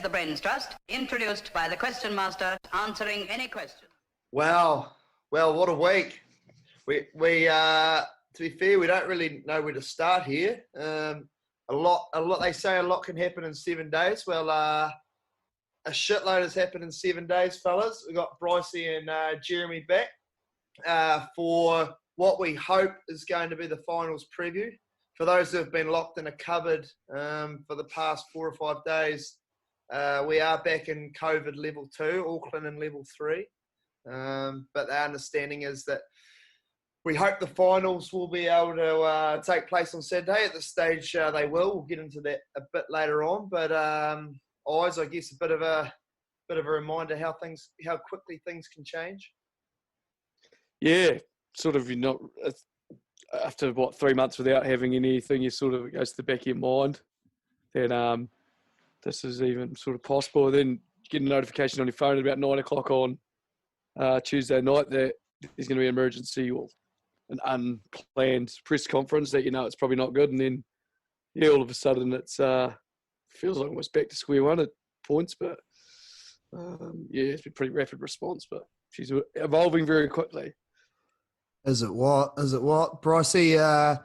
the Brains Trust, introduced by the question master, answering any question. Wow. Well, what a week. We to be fair, we don't really know where to start here. A lot. They say a lot can happen in 7 days. Well, a shitload has happened in 7 days, fellas. We got Bryce and Jeremy back for what we hope is going to be the finals preview. For those who have been locked in a cupboard for the past 4 or 5 days, we are back in COVID level 2, Auckland in level 3. But the understanding is that we hope the finals will be able to take place on Saturday. At this stage, they will. We'll get into that a bit later on. But I guess a bit of a reminder how quickly things can change. Yeah, sort of. After 3 months without having anything, it goes to the back of your mind that this is even sort of possible. Then you get a notification on your phone at about 9 o'clock on Tuesday night that there's going to be an emergency or an unplanned press conference that it's probably not good. And then, all of a sudden it feels like almost back to square one at points. But, it's been a pretty rapid response, but she's evolving very quickly. Is it what? Brycey,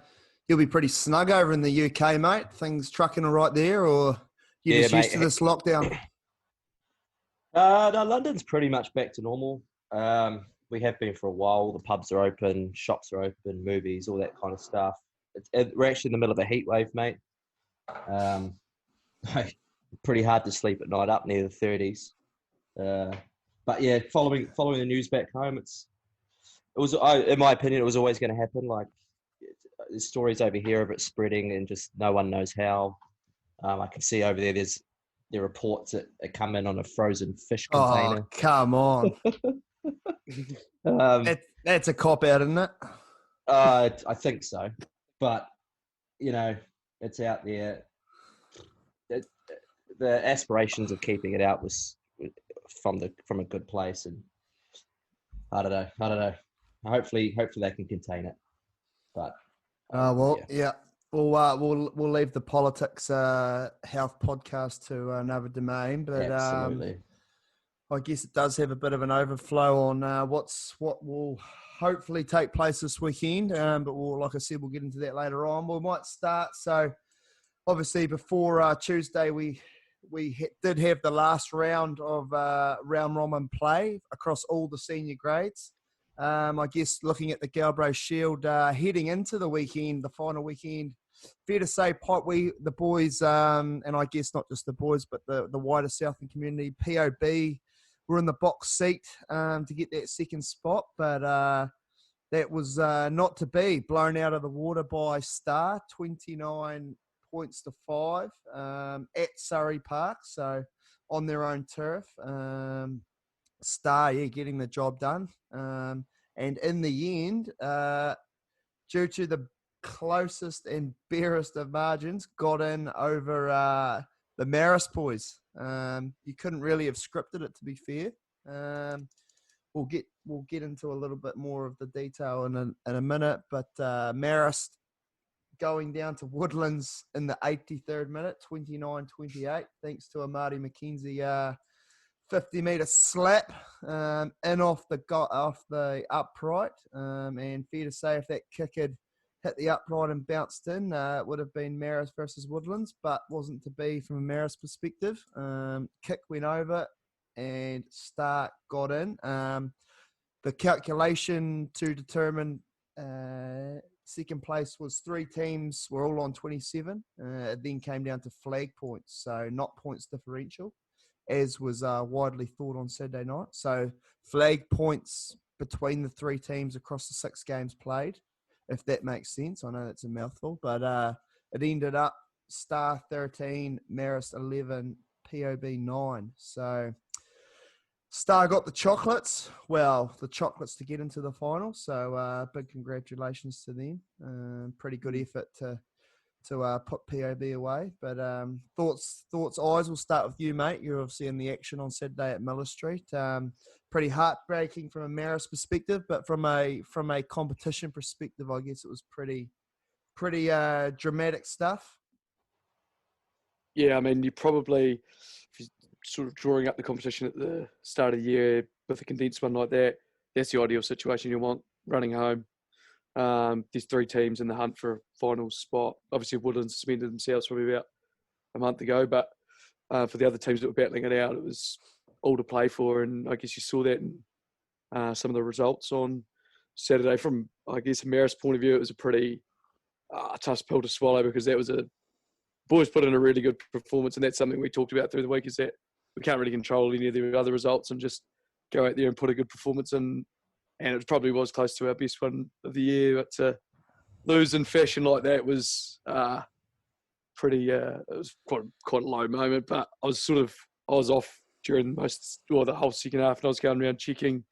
you'll be pretty snug over in the UK, mate. Things trucking all right there, or you're just used to this lockdown? No, London's pretty much back to normal. We have been for a while. The pubs are open, shops are open, movies, all that kind of stuff. We're actually in the middle of a heat wave, mate. Pretty hard to sleep at night, up near the 30s. But yeah, following the news back home, in my opinion, it was always going to happen. Like, there's stories over here of it spreading and just no one knows how. I can see over there, there are reports that come in on a frozen fish container. Oh, come on. That's a cop-out, isn't it? I think so. But, it's out there. The aspirations of keeping it out was from a good place. And I don't know. Hopefully they can contain it. But yeah. We'll leave the politics health podcast to another domain. But absolutely. I guess it does have a bit of an overflow on what will hopefully take place this weekend. But like I said, we'll get into that later on. We might start. So obviously before Tuesday, we did have the last round of round robin play across all the senior grades. I guess looking at the Galbraith Shield heading into the weekend, the final weekend, fair to say, the boys, and I guess not just the boys, but the wider Southland community, POB, were in the box seat to get that second spot, but that was not to be. Blown out of the water by Star, 29 points to 5 at Surrey Park, so on their own turf. Star, getting the job done. And in the end, due to the closest and barest of margins, got in over the Marist boys. You couldn't really have scripted it, to be fair. We'll get into a little bit more of the detail in a minute, but Marist going down to Woodlands in the 83rd minute, 29-28, thanks to a Marty McKenzie 50-metre slap in off the upright. And fair to say, if that kick had hit the upright and bounced in, it would have been Marist versus Woodlands, but wasn't to be from a Marist perspective. Kick went over and Stark got in. The calculation to determine second place was 3 teams were all on 27. It then came down to flag points, so not points differential, as was widely thought on Saturday night. So flag points between the 3 teams across the 6 games played, if that makes sense. I know that's a mouthful, but it ended up Star 13, Marist 11, POB 9. So Star got the chocolates. Well, the chocolates to get into the final. So big congratulations to them. Pretty good effort to put POB away. But thoughts, eyes. We'll start with you, mate. You're obviously in the action on Saturday at Miller Street. Pretty heartbreaking from a Marist perspective, but from a competition perspective, I guess it was pretty dramatic stuff. Yeah, I mean, you probably, sort of drawing up the competition at the start of the year with a condensed one like that, that's the ideal situation you want running home. There's 3 teams in the hunt for a final spot. Obviously, Woodland suspended themselves probably about a month ago, but for the other teams that were battling it out, it was all to play for. And I guess you saw that in some of the results on Saturday. From, I guess, a Marist point of view, it was a pretty tough pill to swallow, because that was boys put in a really good performance, and that's something we talked about through the week, is that we can't really control any of the other results and just go out there and put a good performance in. And it probably was close to our best one of the year, but to lose in fashion like that was pretty. It was quite a low moment. But I was off during the whole second half, and I was going around checking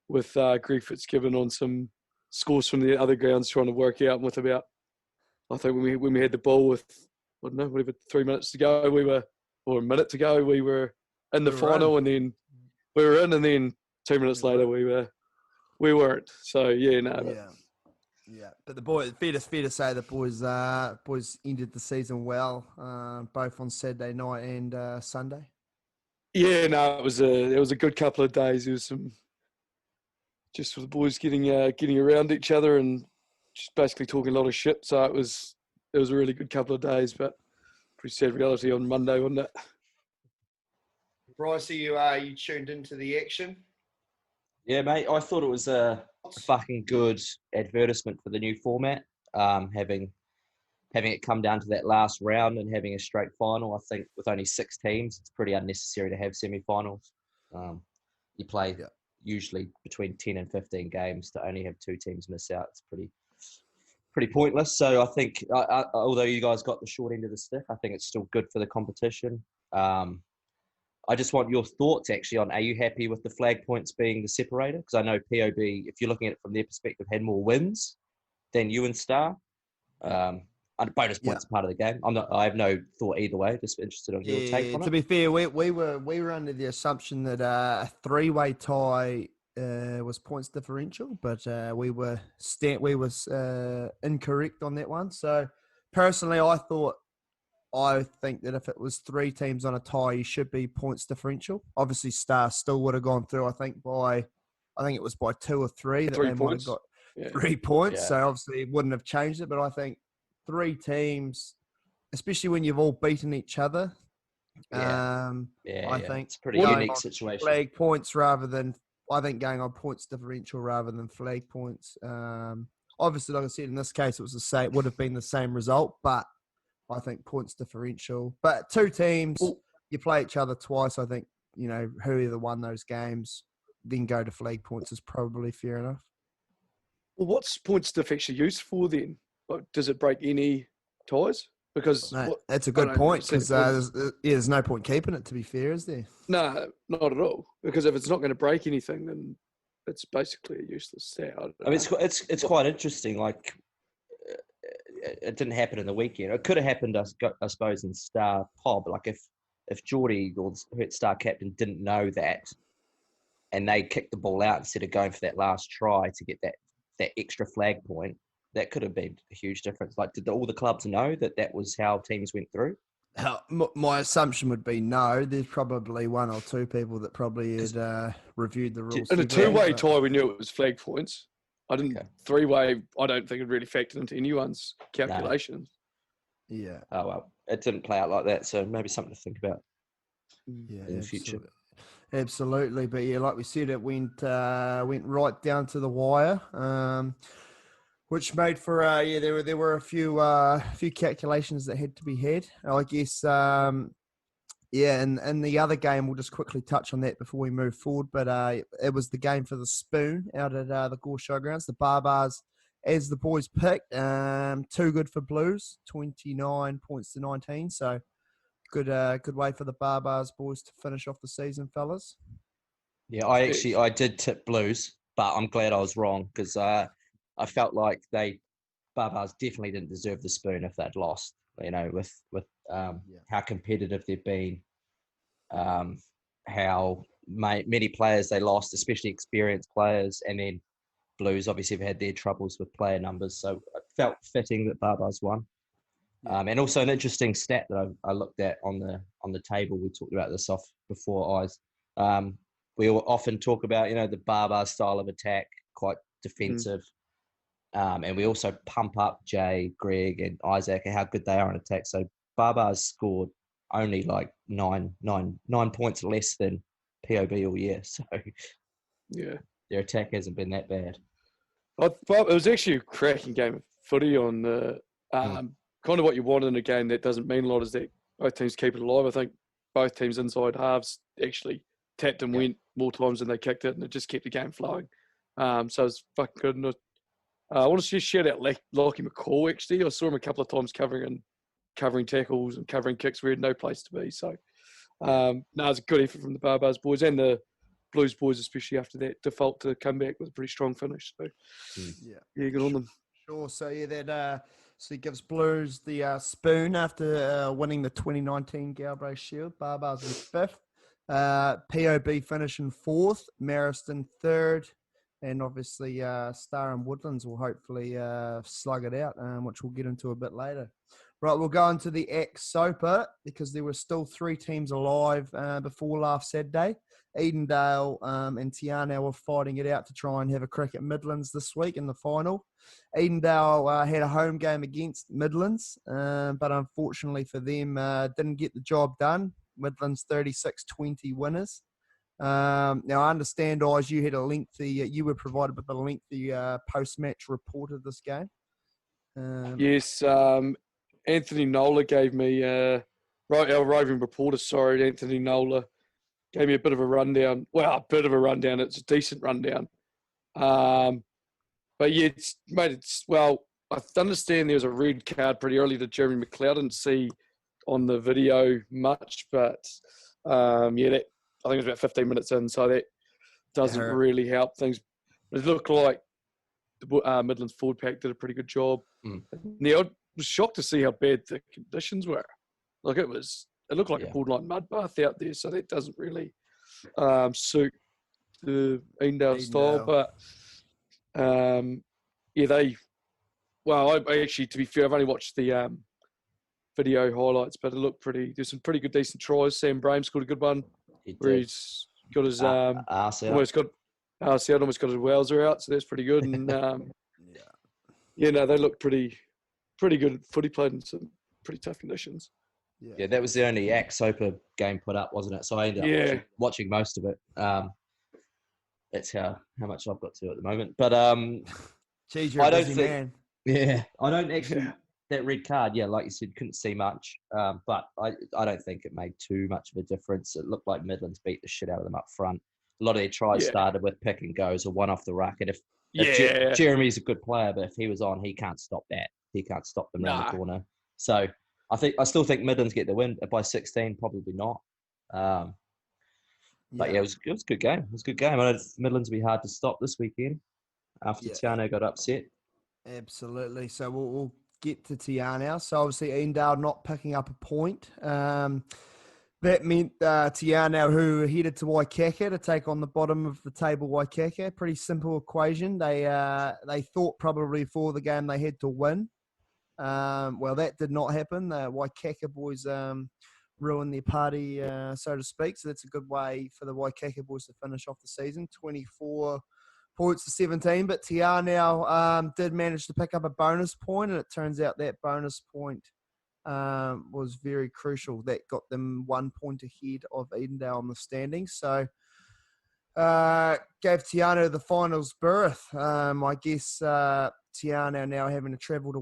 with Greg Fitzgibbon on some scores from the other grounds, trying to work out. And with about, I think when we had the ball with, I don't know, whatever, 3 minutes to go, or a minute to go, we were in the final, and then we were in, and then 2 minutes later we weren't. So yeah, no. Yeah. But the boys, fair to say, the boys ended the season well, both on Saturday night and Sunday. Yeah, no, it was a good couple of days. It was some just for the boys getting around each other and just basically talking a lot of shit. So it was a really good couple of days, but pretty sad reality on Monday, wasn't it? Bryce, are you tuned into the action? Yeah, mate. I thought it was a fucking good advertisement for the new format. Having it come down to that last round and having a straight final. I think with only 6 teams, it's pretty unnecessary to have semi-finals. You play usually between 10 and 15 games. To only have 2 teams miss out, it's pretty pointless. So I think, although you guys got the short end of the stick, I think it's still good for the competition. I just want your thoughts actually on, are you happy with the flag points being the separator? Because I know POB, if you're looking at it from their perspective, had more wins than you and Star. Bonus points are part of the game. I have no thought either way. Just interested on your take on it. To be fair, we were under the assumption that a 3-way tie was points differential, but we were incorrect on that one. So personally, I think that if it was 3 teams on a tie, you should be points differential. Obviously, Star still would have gone through. I think it was by 2 or 3 that 3 they points. might have got 3 points. Yeah. So obviously, it wouldn't have changed it. But I think 3 teams, especially when you've all beaten each other, I think it's a pretty unique situation. Flag points rather than going on points differential rather than flag points. Obviously, like I said, in this case, it would have been the same result, but I think points differential. But 2 teams, you play each other twice. I think, whoever won those games, then go to flag points is probably fair enough. Well, what's points diff actually used for then? Like, does it break any ties? Because that's a good point, because there's no point keeping it, to be fair, is there? No, not at all. Because if it's not going to break anything, then it's basically a useless stat. I mean, it's quite interesting. Like, it didn't happen in the weekend. It could have happened, I suppose, in Star Pod. Like if Geordie or the Star captain didn't know that, and they kicked the ball out instead of going for that last try to get that extra flag point, that could have been a huge difference. Like, did all the clubs know that was how teams went through? My assumption would be no. There's probably 1 or 2 people that probably had reviewed the rules. In a 2-way tie, we knew it was flag points. I didn't 3-way. I don't think it really factored into anyone's calculations. No. Yeah. Oh well, it didn't play out like that. So maybe something to think about in the future. Absolutely, but yeah, like we said, it went right down to the wire, which made for there were a few calculations that had to be had. I guess and the other game, we'll just quickly touch on that before we move forward. But it was the game for the spoon out at the Gore Showgrounds. The Barbars, as the boys picked, too good for Blues, 29 points to 19. So good way for the Barbars boys to finish off the season, fellas. Yeah, I did tip Blues, but I'm glad I was wrong, because I felt like Barbars definitely didn't deserve the spoon if they'd lost. With how competitive they've been, how many players they lost, especially experienced players, and then Blues obviously have had their troubles with player numbers. So it felt fitting that Barbars won. And also an interesting stat that I looked at on the table. We talked about this off before eyes. We often talk about the Barbar style of attack, quite defensive, and we also pump up Jay, Greg, and Isaac and how good they are in attack. So Barbar's scored only like nine points less than POB all year. So their attack hasn't been that bad. It was actually a cracking game of footy on the kind of what you want in a game that doesn't mean a lot is that both teams keep it alive. I think both teams inside halves actually tapped and went more times than they kicked it, and it just kept the game flowing. So it was fucking good. And I want to just shout out Lockie McCall, actually. I saw him a couple of times covering tackles and covering kicks where he had no place to be. So, it was a good effort from the Barbars boys and the Blues boys, especially after that default to come back with a pretty strong finish. So, yeah, good on them. Sure. So, so he gives Blues the spoon after winning the 2019 Galbraith Shield. Barbars in fifth. POB finishing fourth. Mariston third. And obviously, Star and Woodlands will hopefully slug it out, which we'll get into a bit later. Right, we'll go into the Ack Soper because there were still 3 teams alive before last Saturday. Edendale and Tiana were fighting it out to try and have a crack at Midlands this week in the final. Edendale had a home game against Midlands, but unfortunately for them, didn't get the job done. Midlands 36-20 winners. Now, I understand, Oz, you had you were provided with a lengthy post-match report of this game. Yes, Anthony Nola gave me, our roving reporter, Anthony Nola, gave me a bit of a rundown. Well, a bit of a rundown. It's a decent rundown. But yeah, I understand there was a red card pretty early to Jeremy McLeod. I didn't see on the video much, but I think it was about 15 minutes in, so that doesn't really help things. It looked like the Midlands forward pack did a pretty good job. Now, I was shocked to see how bad the conditions were. Like it looked like a borderline mud bath out there, so that doesn't really suit the Edendale style. But I actually, to be fair, I've only watched the video highlights, but it looked pretty. There's some pretty good, decent tries. Sam Brame scored a good one. Where he's got his almost got his Wowser out, so that's pretty good. And they look pretty good footy played in some pretty tough conditions. Yeah, that was the only Ack Soper game put up, wasn't it? So I ended up watching most of it. That's how much I've got to at the moment. But Jeez, you're a busy man. Yeah, I don't actually. That red card, like you said, couldn't see much. But I don't think it made too much of a difference. It looked like Midlands beat the shit out of them up front. A lot of their tries started with pick and goes or one off the ruck. And if Jeremy's a good player, but if he was on, he can't stop that. He can't stop them around the corner. So I still think Midlands get the win by 16. Probably not. But it was a good game. It was a good game. I know Midlands will be hard to stop this weekend after Tiano got upset. Absolutely. So we'll get to Tiana. So obviously Edendale not picking up a point. That meant Tiana, who headed to Waikaka to take on the bottom of the table Waikaka. Pretty simple equation. They thought probably for the game they had to win. Well, that did not happen. The Waikaka boys ruined their party, so to speak. So that's a good way for the Waikaka boys to finish off the season. 24 points to 17, but Tiana did manage to pick up a bonus point, and it turns out that bonus point was very crucial. That got them 1 point ahead of Edendale on the standings. So gave Tiana the finals berth. I guess Tiana now having to travel to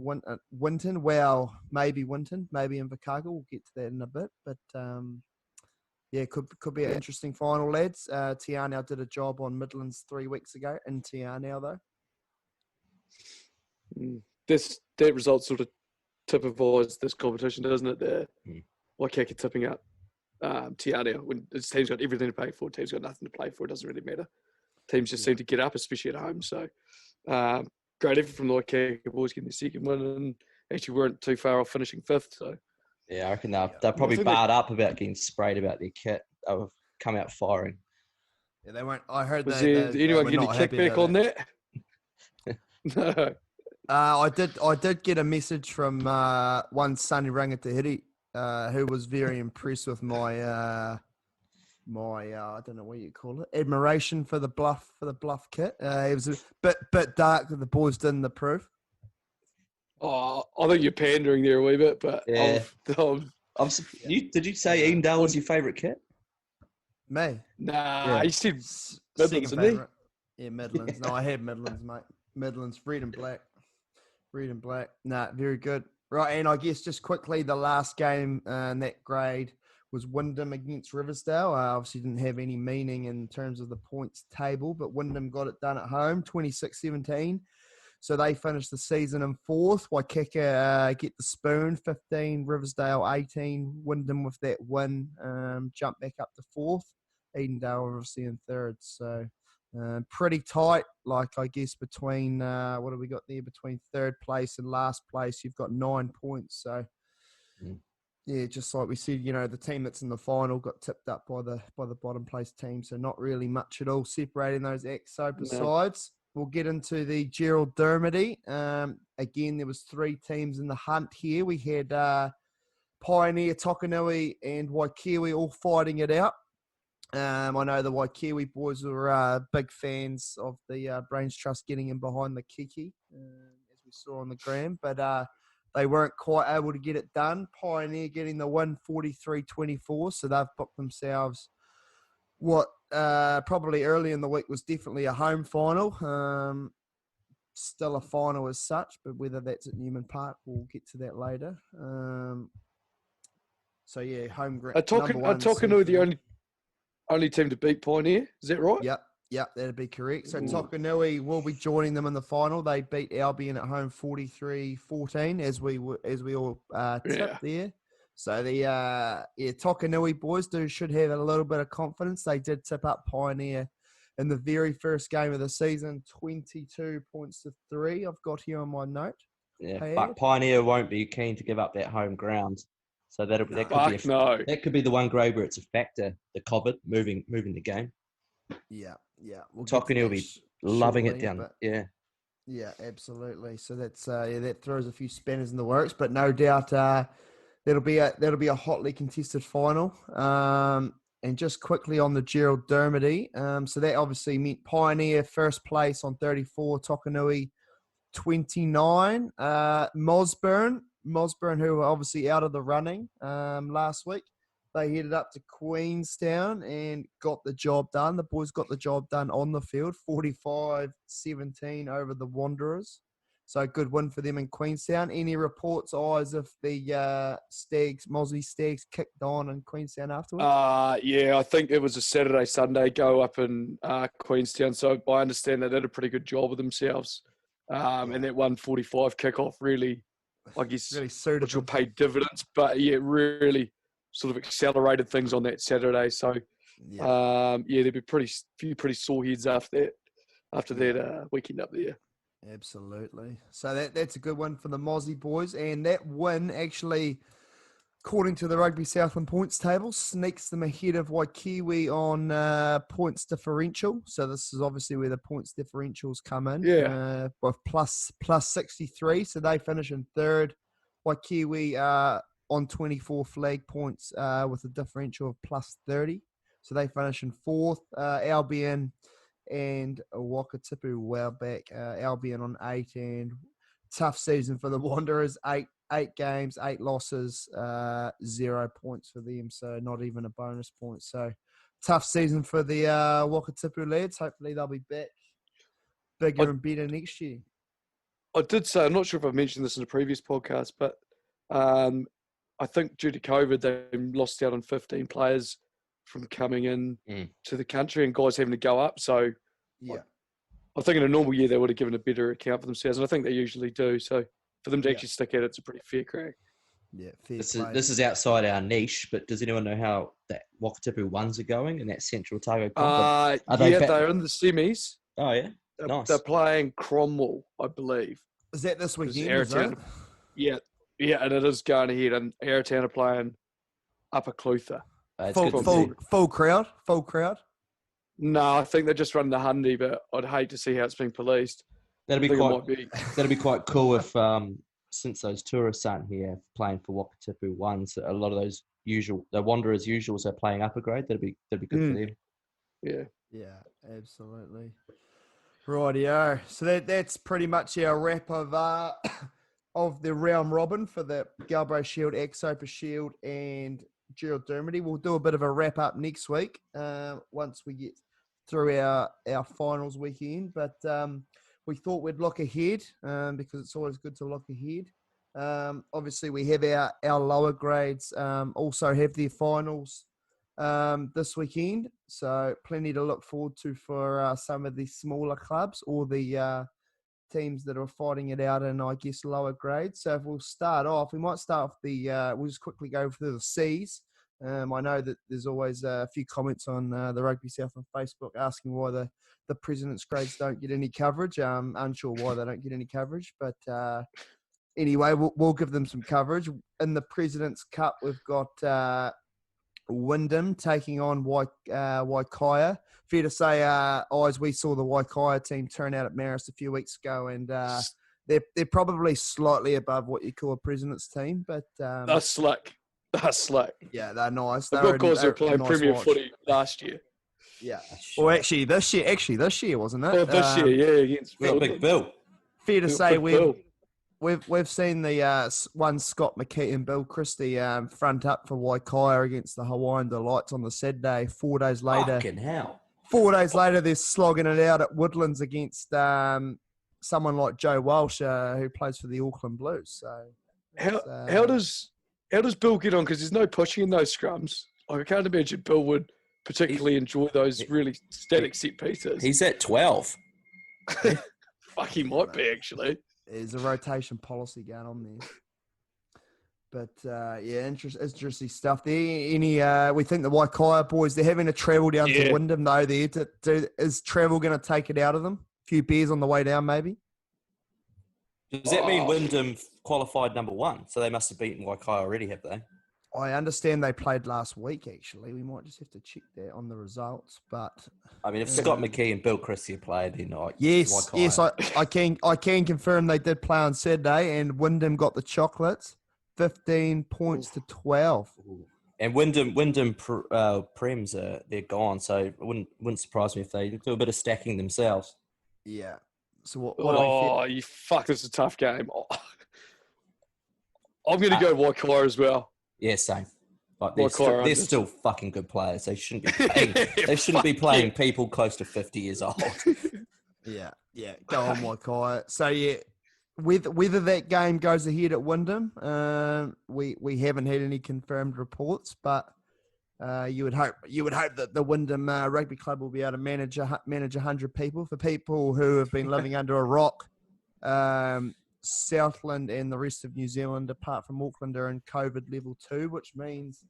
Winton. Well, maybe Winton, maybe Invercargill. We'll get to that in a bit, but could be an interesting final, lads. Tiana did a job on Midlands 3 weeks ago in Tiana, though. That result sort of typifies this competition, doesn't it? The Waikaka tipping up Tiana when this team's got everything to play for, team's got nothing to play for. It doesn't really matter. Teams just seem to get up, especially at home. So great effort from the Waikaka boys getting the second win, and actually weren't too far off finishing fifth. So. Yeah, I reckon they're probably barred up about getting sprayed about their kit. They'll come out firing. Yeah, they won't. I heard Was anyone getting a kickback on that? No. I did get a message from one Sonny Rangatahiri, who was very impressed with my I don't know what you call it, admiration for the bluff kit. It was a bit dark that the boys didn't approve. Oh, I think you're pandering there a wee bit, but Yeah. Did you say Edendale was your favourite kit? Me? nah, he said Second Midlands, didn't he? favourite. Yeah, Midlands. No, I had Midlands, mate. Midlands, red and black. Red and black. Nah, very good. Right, and I guess just quickly, the last game in that grade was Wyndham against Riversdale. Obviously didn't have any meaning in terms of the points table, but Wyndham got it done at home, 26-17. So they finished the season in fourth. Waikika get the spoon, 15. Riversdale, 18. Wyndham with that win, jump back up to fourth. Edendale obviously in third. So pretty tight, like I guess between, what have we got there? Between third place and last place, you've got 9 points. So, yeah, just like we said, the team that's in the final got tipped up by the bottom place team. So not really much at all separating those Ack Soper sides. We'll get into the Gerald Dermody. Again, there was 3 teams in the hunt here. We had Pioneer, Tokanui, and Waikiwi all fighting it out. I know the Waikiwi boys were big fans of the Brains Trust getting in behind the Kiki, as we saw on the gram, but they weren't quite able to get it done. Pioneer getting the win 43-24, so they've booked themselves what probably early in the week was definitely a home final. Still a final as such, but whether that's at Newman Park, we'll get to that later. So yeah, home ground. Tokanui the only team to beat Pioneer, is that right? Yep, that'd be correct. So Tokanui will be joining them in the final. They beat Albion at home 43-14, as we all tipped there. So the Tokanui boys should have a little bit of confidence. They did tip up Pioneer in the very first game of the season, 22 points to 3. I've got here on my note. Yeah, but Pioneer won't be keen to give up that home ground. So that could be the one grade where it's a factor. The COVID moving the game. Yeah. Tokanui will be loving it down. Yeah, absolutely. So that's that throws a few spanners in the works, but no doubt that'll be a hotly contested final. And just quickly on the Gerald Dermody, so that obviously meant Pioneer first place on 34, Tokanui 29, Mosburn, who were obviously out of the running last week, they headed up to Queenstown and got the job done. The boys got the job done on the field, 45-17 over the Wanderers. So good win for them in Queenstown. Any reports, eyes, if the Mozzie Stags kicked on in Queenstown afterwards? Yeah, I think it was a Saturday-Sunday go up in Queenstown. So I understand they did a pretty good job of themselves. And that 1:45 kickoff really, I guess, really suited which will pay dividends. But yeah, really sort of accelerated things on that Saturday. So there'd be few pretty sore heads after that weekend up there. Absolutely. So that's a good one for the Mozzie boys. And that win actually, according to the Rugby Southland points table, sneaks them ahead of Waikiwi on points differential. So this is obviously where the points differentials come in. Yeah. With plus 63. So they finish in third. Waikiwi on 24 flag points with a differential of plus 30. So they finish in fourth. Albion and Wakatipu well back. Albion on 8, and tough season for the Wanderers. 8 games, 8 losses, 0 points for them. So not even a bonus point. So tough season for the Wakatipu lads. Hopefully they'll be back bigger and better next year. I did say, I'm not sure if I've mentioned this in a previous podcast, but I think due to COVID, they lost out on 15 players from coming in to the country and guys having to go up. So I think in a normal year, they would have given a better account for themselves. And I think they usually do. So for them to actually stick at it, it's a pretty fair crack. Yeah, fair this is outside our niche, but does anyone know how that Wakatipu ones are going in that Central Otago Cup? They're in the semis. Oh, yeah? Nice. They're playing Cromwell, I believe. Is that this weekend? Yeah, and it is going ahead. And Airtown are playing Upper Clutha. Full crowd? No, I think they're just running the Hundy, but I'd hate to see how it's being policed. That'd I be think it quite. might be. That'd be quite cool if, since those tourists aren't here playing for Wakatipu ones, a lot of those the Wanderers usuals are playing upper grade. That'd be good for them. Yeah. Yeah, absolutely. Rightio. So that's pretty much our wrap of of the round robin for the Galbraith Shield, Ack Soper Shield, and Gerald Dermody. We'll do a bit of a wrap up next week once we get through our finals weekend. But we thought we'd look ahead because it's always good to look ahead. Obviously, we have our lower grades also have their finals this weekend, so plenty to look forward to for some of the smaller clubs or the teams that are fighting it out in, I guess, lower grades. So if we'll start off, we might start off we'll just quickly go through the C's. I know that there's always a few comments on the Rugby Southland Facebook asking why the President's grades don't get any coverage. Unsure why they don't get any coverage, but anyway, we'll give them some coverage. In the President's Cup, we've got Wyndham taking on Waikaya. Fair to say, as we saw the Waikaya team turn out at Marist a few weeks ago, and they're probably slightly above what you call a President's team, but That's slick. That's slick. yeah, they're nice. They've got guys who they're played nice Premier watch. footy last year. Yeah. Well, actually, this year wasn't it? Oh, this year, yeah, against We got Big Bill. Fair to say, Bill. we've seen the one Scott McKee and Bill Christie front up for Waikaya against the Hawaiian Delights on the Saturday. 4 days later, Fucking hell. 4 days later, they're slogging it out at Woodlands against someone like Joe Walsh, who plays for the Auckland Blues. So, How does Bill get on? Because there's no pushing in those scrums. Like, I can't imagine Bill would particularly enjoy those really static set pieces. He's at 12. Fuck, he might be actually. there's a rotation policy going on there. But yeah, interesting stuff there. We think the Waikaya boys, they're having to travel down to Wyndham though. Is travel going to take it out of them? A few beers on the way down, maybe. Does that mean Wyndham qualified number one? So they must have beaten Waikaya already, have they? I understand they played last week. Actually, we might just have to check that on the results. But I mean, if Scott McKee and Bill Christie played, then yes, Waikaya. I can confirm they did play on Saturday, and Wyndham got the chocolates, 15 points to 12. And Wyndham Prems they're gone, so it wouldn't surprise me if they do a bit of stacking themselves. Yeah. So what You fuck! This is a tough game. I'm going to go Waikaya as well. Yeah, same. Like they're still fucking good players. They shouldn't be playing. They shouldn't be playing people close to 50 years old. Yeah. Go on, Waikaya. So yeah, whether that game goes ahead at Wyndham, we haven't had any confirmed reports, but you would hope that the Wyndham Rugby Club will be able to manage 100 people. For people who have been living under a rock, Southland and the rest of New Zealand, apart from Auckland, are in COVID level 2, which means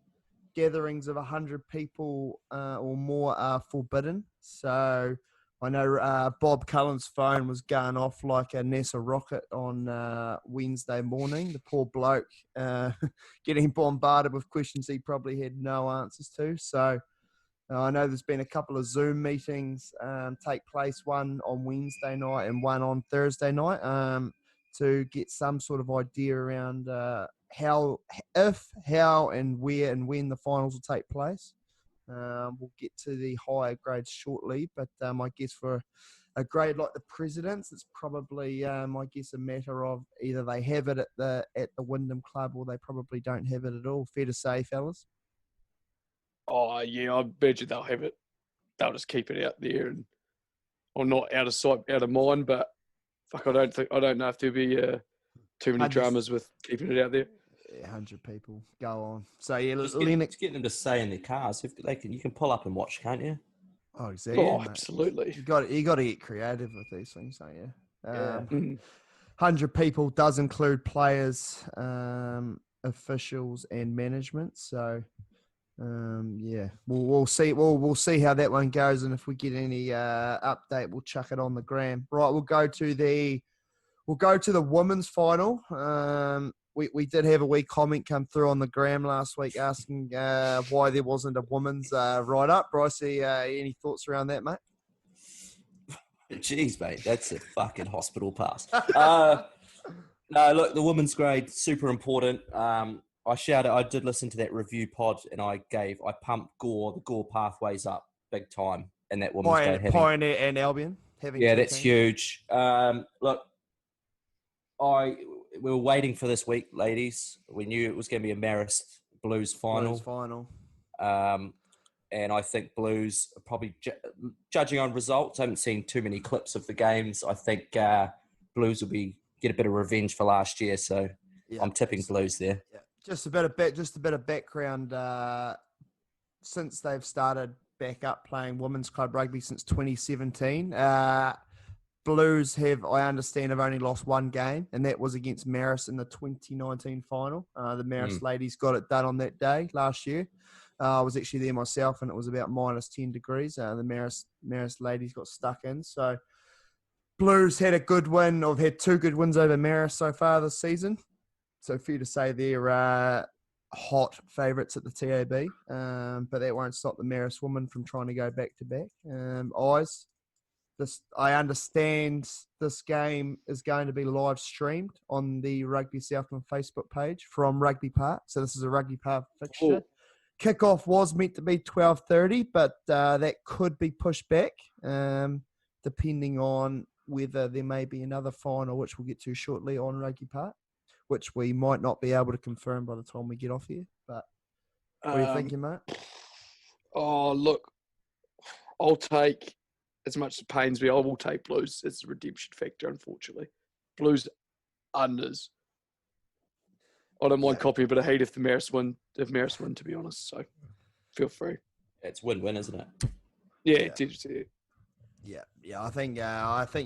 gatherings of 100 people or more are forbidden. So I know Bob Cullen's phone was going off like a NASA rocket on Wednesday morning. The poor bloke getting bombarded with questions he probably had no answers to. So I know there's been a couple of Zoom meetings take place, one on Wednesday night and one on Thursday night, to get some sort of idea around how, and where and when the finals will take place. We'll get to the higher grades shortly, but I guess for a grade like the Presidents, it's probably, I guess, a matter of either they have it at the Wyndham Club or they probably don't have it at all. Fair to say, fellas? Oh yeah, I imagine they'll have it. They'll just keep it out there, or not out of sight, out of mind. But fuck, I don't know if there'll be too many dramas with keeping it out there. 100 people. Go on. So yeah, Just getting them to stay in their cars. If you can pull up and watch, can't you? Oh, exactly. Oh, mate. absolutely. You got to get creative with these things, don't you? Yeah. 100 people does include players, officials, and management. So yeah, we'll see. We'll see how that one goes, and if we get any update, we'll chuck it on the gram. Right, we'll go to the women's final. We did have a wee comment come through on the gram last week asking why there wasn't a women's write-up. Bryce, any thoughts around that, mate? Jeez, mate, that's a fucking hospital pass. No, look, the women's grade, super important. I did listen to that review pod, and I pumped the Gore pathways up big time in that women's grade. Pioneer and Albion having that's teams. huge. Look, we were waiting for this week, ladies. We knew it was going to be a Marist Blues final. And I think Blues are probably judging on results. I haven't seen too many clips of the games. I think Blues will get a bit of revenge for last year. So I'm tipping Blues there. Yeah. Just a bit of background. Since they've started back up playing women's club rugby since 2017, Blues have only lost one game, and that was against Marist in the 2019 final. The Marist ladies got it done on that day last year. I was actually there myself, and it was about minus 10 degrees. The Marist ladies got stuck in. So Blues had a good win, or had two good wins over Marist so far this season. So fair to say they're hot favourites at the TAB. But that won't stop the Marist women from trying to go back-to-back. I understand this game is going to be live streamed on the Rugby Southland Facebook page from Rugby Park. So this is a Rugby Park fixture. Kickoff was meant to be 12:30, but that could be pushed back depending on whether there may be another final, which we'll get to shortly on Rugby Park, which we might not be able to confirm by the time we get off here. But what are you thinking, mate? Oh, look, I'll take, as much as it pains me, I will take Blues. It's a redemption factor, unfortunately. Blues unders. I don't mind copying a bit of heat if Marist win, to be honest. So feel free. It's win-win, isn't it? Yeah. Yeah. I think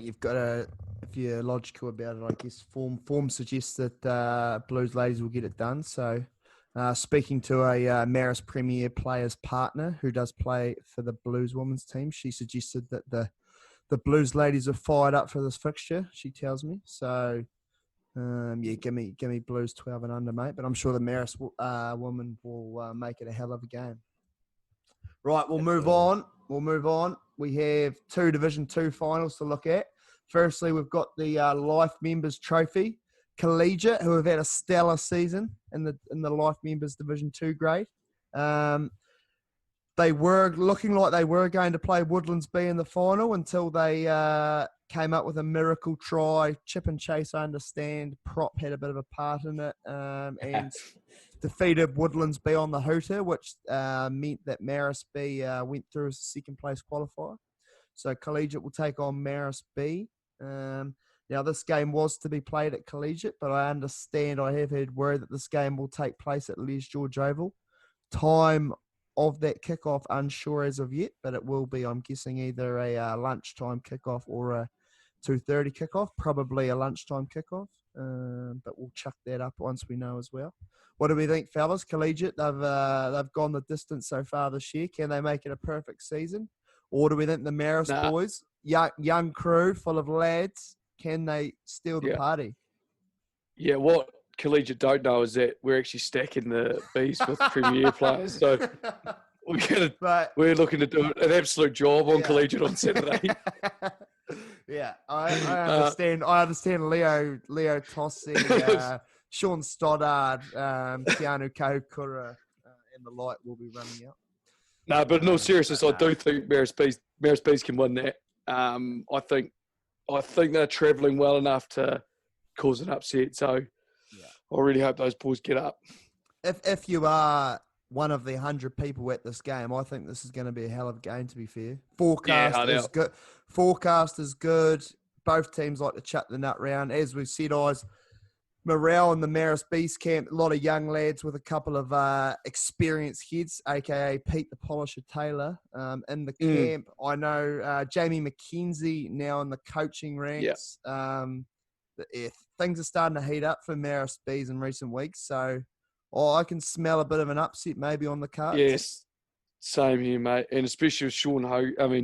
you've got to, if you're logical about it, I guess form suggests that Blues ladies will get it done. So speaking to a Marist Premier players partner who does play for the Blues women's team, she suggested that the Blues ladies are fired up for this fixture, she tells me. So give me Blues 12 and under, mate. But I'm sure the Marist women will make it a hell of a game. Right, we'll move on. We have two Division 2 finals to look at. Firstly, we've got the Life Members Trophy. Collegiate, who have had a stellar season in the Life Members Division 2 grade. They were looking like they were going to play Woodlands B in the final until they came up with a miracle try. Chip and Chase, I understand, Prop had a bit of a part in it, and defeated Woodlands B on the hooter, which meant that Marist B went through as a second place qualifier. So Collegiate will take on Marist B. Now, this game was to be played at Collegiate, but I understand, I have heard word that this game will take place at Les George Oval. Time of that kickoff unsure as of yet, but it will be, I'm guessing, either a lunchtime kickoff or a 2:30 kickoff, probably a lunchtime kickoff, but we'll chuck that up once we know as well. What do we think, fellas? Collegiate, they've gone the distance so far this year. Can they make it a perfect season? Or do we think the Marist boys, young crew full of lads, can they steal the party? Yeah, what Collegiate don't know is that we're actually stacking the Bs with Premier players. So we're looking to do an absolute job on Collegiate on Saturday. Yeah, I understand. I understand Leo Tossi, Sean Stoddard, Keanu Kaukura, and the like will be running out. No, but in all seriousness, I do think Marist Bs can win that. I think they're travelling well enough to cause an upset. So I really hope those boys get up. If you are one of the 100 people at this game, I think this is going to be a hell of a game, to be fair. Forecast is good. Forecast is good. Both teams like to chuck the nut round. As we said, morale in the Marist Beast camp, a lot of young lads with a couple of experienced heads, a.k.a. Pete the Polisher Taylor, in the camp. I know Jamie McKenzie now in the coaching ranks. Things are starting to heat up for Marist Bees in recent weeks, so I can smell a bit of an upset maybe on the cards. Yes, same here, mate. And especially with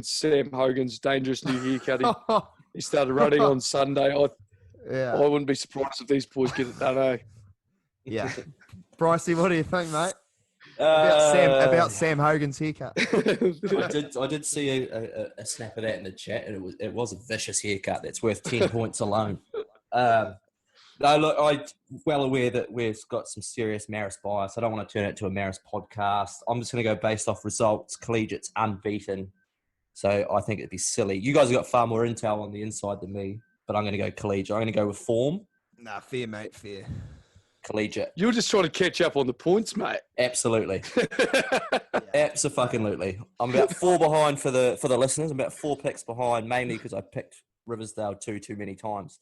Sam Hogan's dangerous new haircut. He started running on Sunday. I wouldn't be surprised if these boys get it done, eh? Yeah. Brycey, what do you think, mate? About Sam Hogan's haircut. I did see a snap of that in the chat, and it was a vicious haircut that's worth 10 points alone. No, look, I'm well aware that we've got some serious Marist bias. I don't want to turn it into a Marist podcast. I'm just going to go based off results. Collegiate's unbeaten, so I think it'd be silly. You guys have got far more intel on the inside than me, but I'm going to go Collegiate. I'm going to go with form. Nah, fair, mate, fair. Collegiate. You're just trying to catch up on the points, mate. Absolutely. Abso-fucking-lutely. I'm about 4 behind for the listeners. I'm about 4 picks behind, mainly because I picked Riversdale too many times.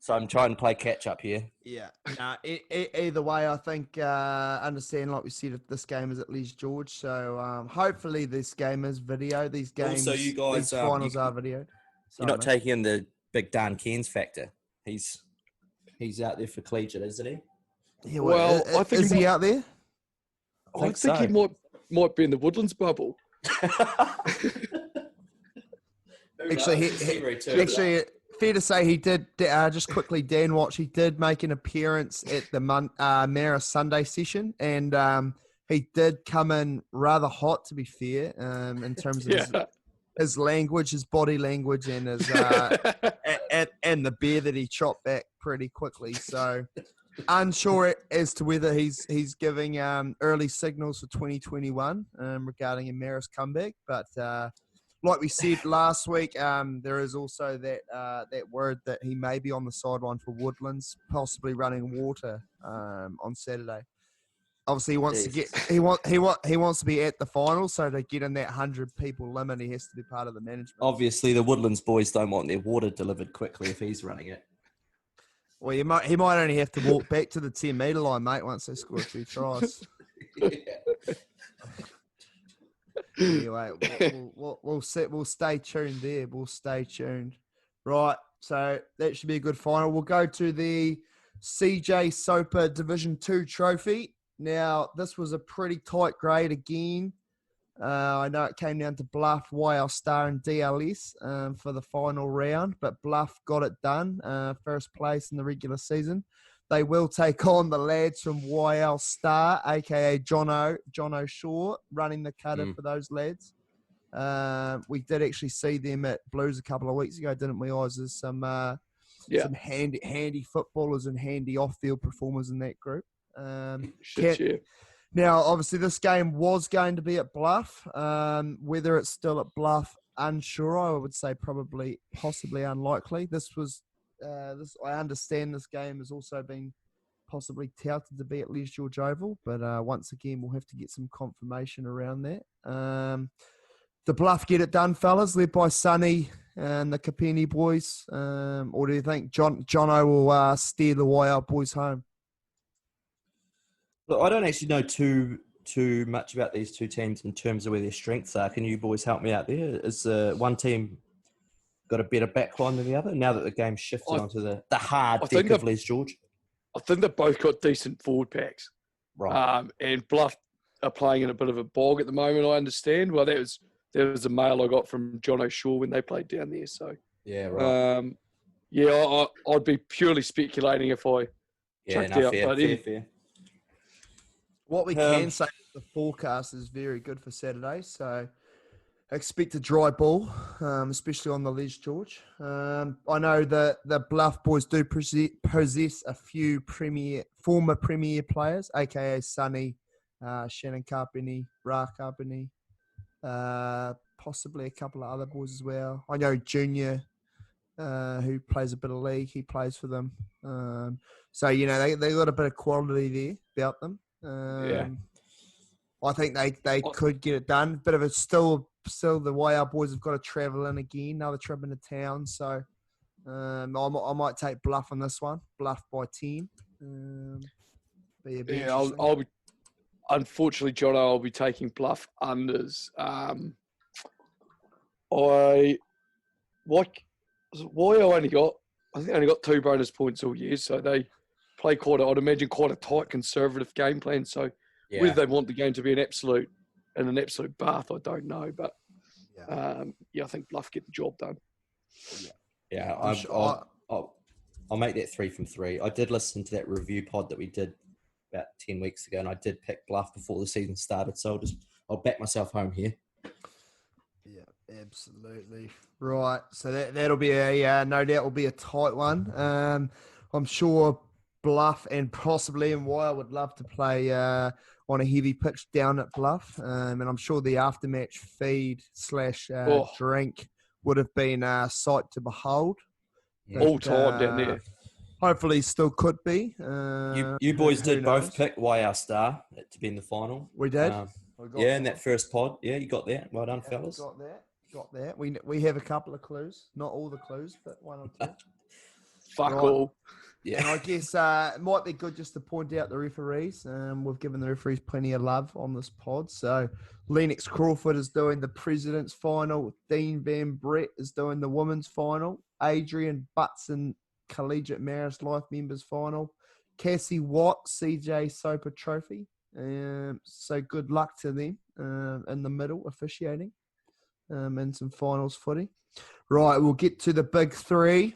So I'm trying to play catch up here. Yeah. Nah, either way, I think, understand, like we said, this game is at least George. So hopefully this game is video. These games, Also, you guys, these finals are video. You're not taking in the big Dan Cairns factor. He's out there for Collegiate, isn't he? Yeah, well, I think is he out there? I think he might be in the Woodlands bubble. Actually, fair to say he did, just quickly, Dan Watch, he did make an appearance at the Marist Sunday session, and he did come in rather hot, to be fair, in terms of his language, his body language, and his and the beer that he chopped back pretty quickly. So unsure as to whether he's giving early signals for 2021 regarding a Marist comeback, but like we said last week, there is also that word that he may be on the sideline for Woodlands, possibly running water on Saturday. Obviously, he wants to get he wants to be at the final, so to get in that 100 people limit, he has to be part of the management. Obviously, the Woodlands boys don't want their water delivered quickly if he's running it. Well, he might only have to walk back to the 10-metre line, mate, once they score a few tries. Anyway, we'll stay tuned there. We'll stay tuned. Right, so that should be a good final. We'll go to the CJ Soper Division 2 trophy. Now, this was a pretty tight grade again. I know it came down to Bluff, YL Star, and DLS for the final round, but Bluff got it done, first place in the regular season. They will take on the lads from YL Star, a.k.a. Jono Shaw, running the cutter for those lads. We did actually see them at Blues a couple of weeks ago, didn't we, Oz? There's some handy footballers and handy off-field performers in that group. Now, obviously, this game was going to be at Bluff. Whether it's still at Bluff, unsure. I would say possibly unlikely. I understand this game has also been possibly touted to be at Les George Oval, but once again, we'll have to get some confirmation around that. The Bluff get it done, fellas, led by Sonny and the Capini boys, or do you think Jono will steer the YL boys home? Look, I don't actually know too much about these two teams in terms of where their strengths are. Can you boys help me out there? Is one team got a better backline than the other now that the game's shifted onto the hard deck of Les George? I think they've both got decent forward packs. Right. And Bluff are playing in a bit of a bog at the moment, I understand. Well, that was a mail I got from John O'Shaw when they played down there. So yeah, right. I'd be purely speculating if I chucked out. Fair. What we can say is the forecast is very good for Saturday, so expect a dry ball, especially on the Les George. I know that the Bluff boys do possess a few former Premier players, a.k.a. Sonny, Shannon Carpini, Ra Carpini, possibly a couple of other boys as well. I know Junior, who plays a bit of league, he plays for them. So, they got a bit of quality there about them. I think they could get it done, but if it's still the way our boys have got to travel in again, another trip into town. So I might take Bluff on this one, Bluff by 10. I'll be. Unfortunately, Jono, I'll be taking Bluff unders. I only got 2 bonus points all year, so they play I'd imagine quite a tight conservative game plan. So whether they want the game to be an absolute bath, I don't know. But I think Bluff get the job done. Yeah, I'll make that 3 from 3. I did listen to that review pod that we did about 10 weeks ago, and I did pick Bluff before the season started. So I'll back myself home here. Yeah, absolutely. Right. So that'll be no doubt will be a tight one. I'm sure Bluff and possibly NY would love to play on a heavy pitch down at Bluff. And I'm sure the aftermatch feed / drink would have been a sight to behold. Yeah. All time down there. Hopefully still could be. You boys who did both knows? pick YR Star to be in the final. We did. Yeah, in that first pod. Yeah, you got that. Well done, fellas. Got that. We have a couple of clues. Not all the clues, but one or two. Fuck Right. all. Yeah. And I guess it might be good just to point out the referees. We've given the referees plenty of love on this pod. So Lennox Crawford is doing the President's Final. Dean Van Brett is doing the Women's Final. Adrian Butson, Collegiate Marist Life Members Final. Cassie Watt, CJ Soper Trophy. So good luck to them in the middle officiating in some finals footy. Right, we'll get to the big three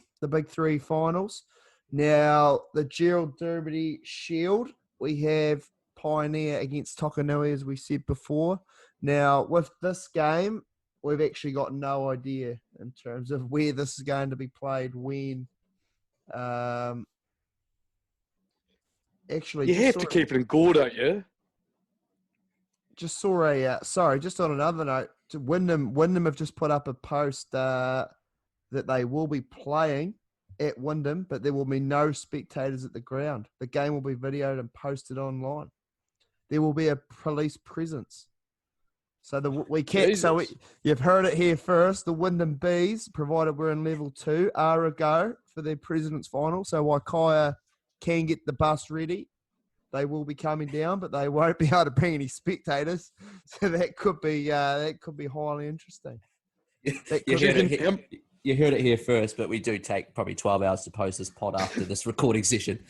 finals. Now, the Gerald Dermody Shield, we have Pioneer against Tokanui, as we said before. Now, with this game, we've actually got no idea in terms of where this is going to be played, when. Actually, You have to keep it in Gore, don't you? just saw just on another note, Wyndham have just put up a post that they will be playing at Wyndham, but there will be no spectators at the ground. The game will be videoed and posted online. There will be a police presence. So you've heard it here first. The Wyndham Bees, provided we're in level 2, are a go for their President's Final. So Waikaya can get the bus ready. They will be coming down, but they won't be able to bring any spectators. So that could be highly interesting. You heard it here first, but we do take probably 12 hours to post this pod after this recording session.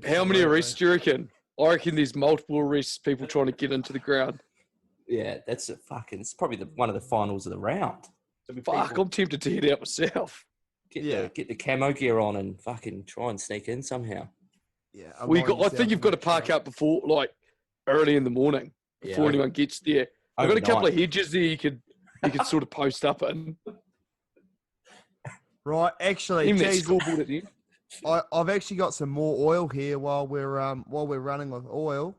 How many arrests do you reckon? I reckon there's multiple arrests, people trying to get into the ground. Yeah, it's probably one of the finals of the round. Fuck, I'm tempted to head out myself. Get the camo gear on and fucking try and sneak in somehow. Yeah, I think you've got to park up before, like, early in the morning before anyone gets there. I've got a couple of hedges there you could sort of post up in. Right, actually, Even that geez, scoreboard at the end. I've actually got some more oil here while we're running with oil.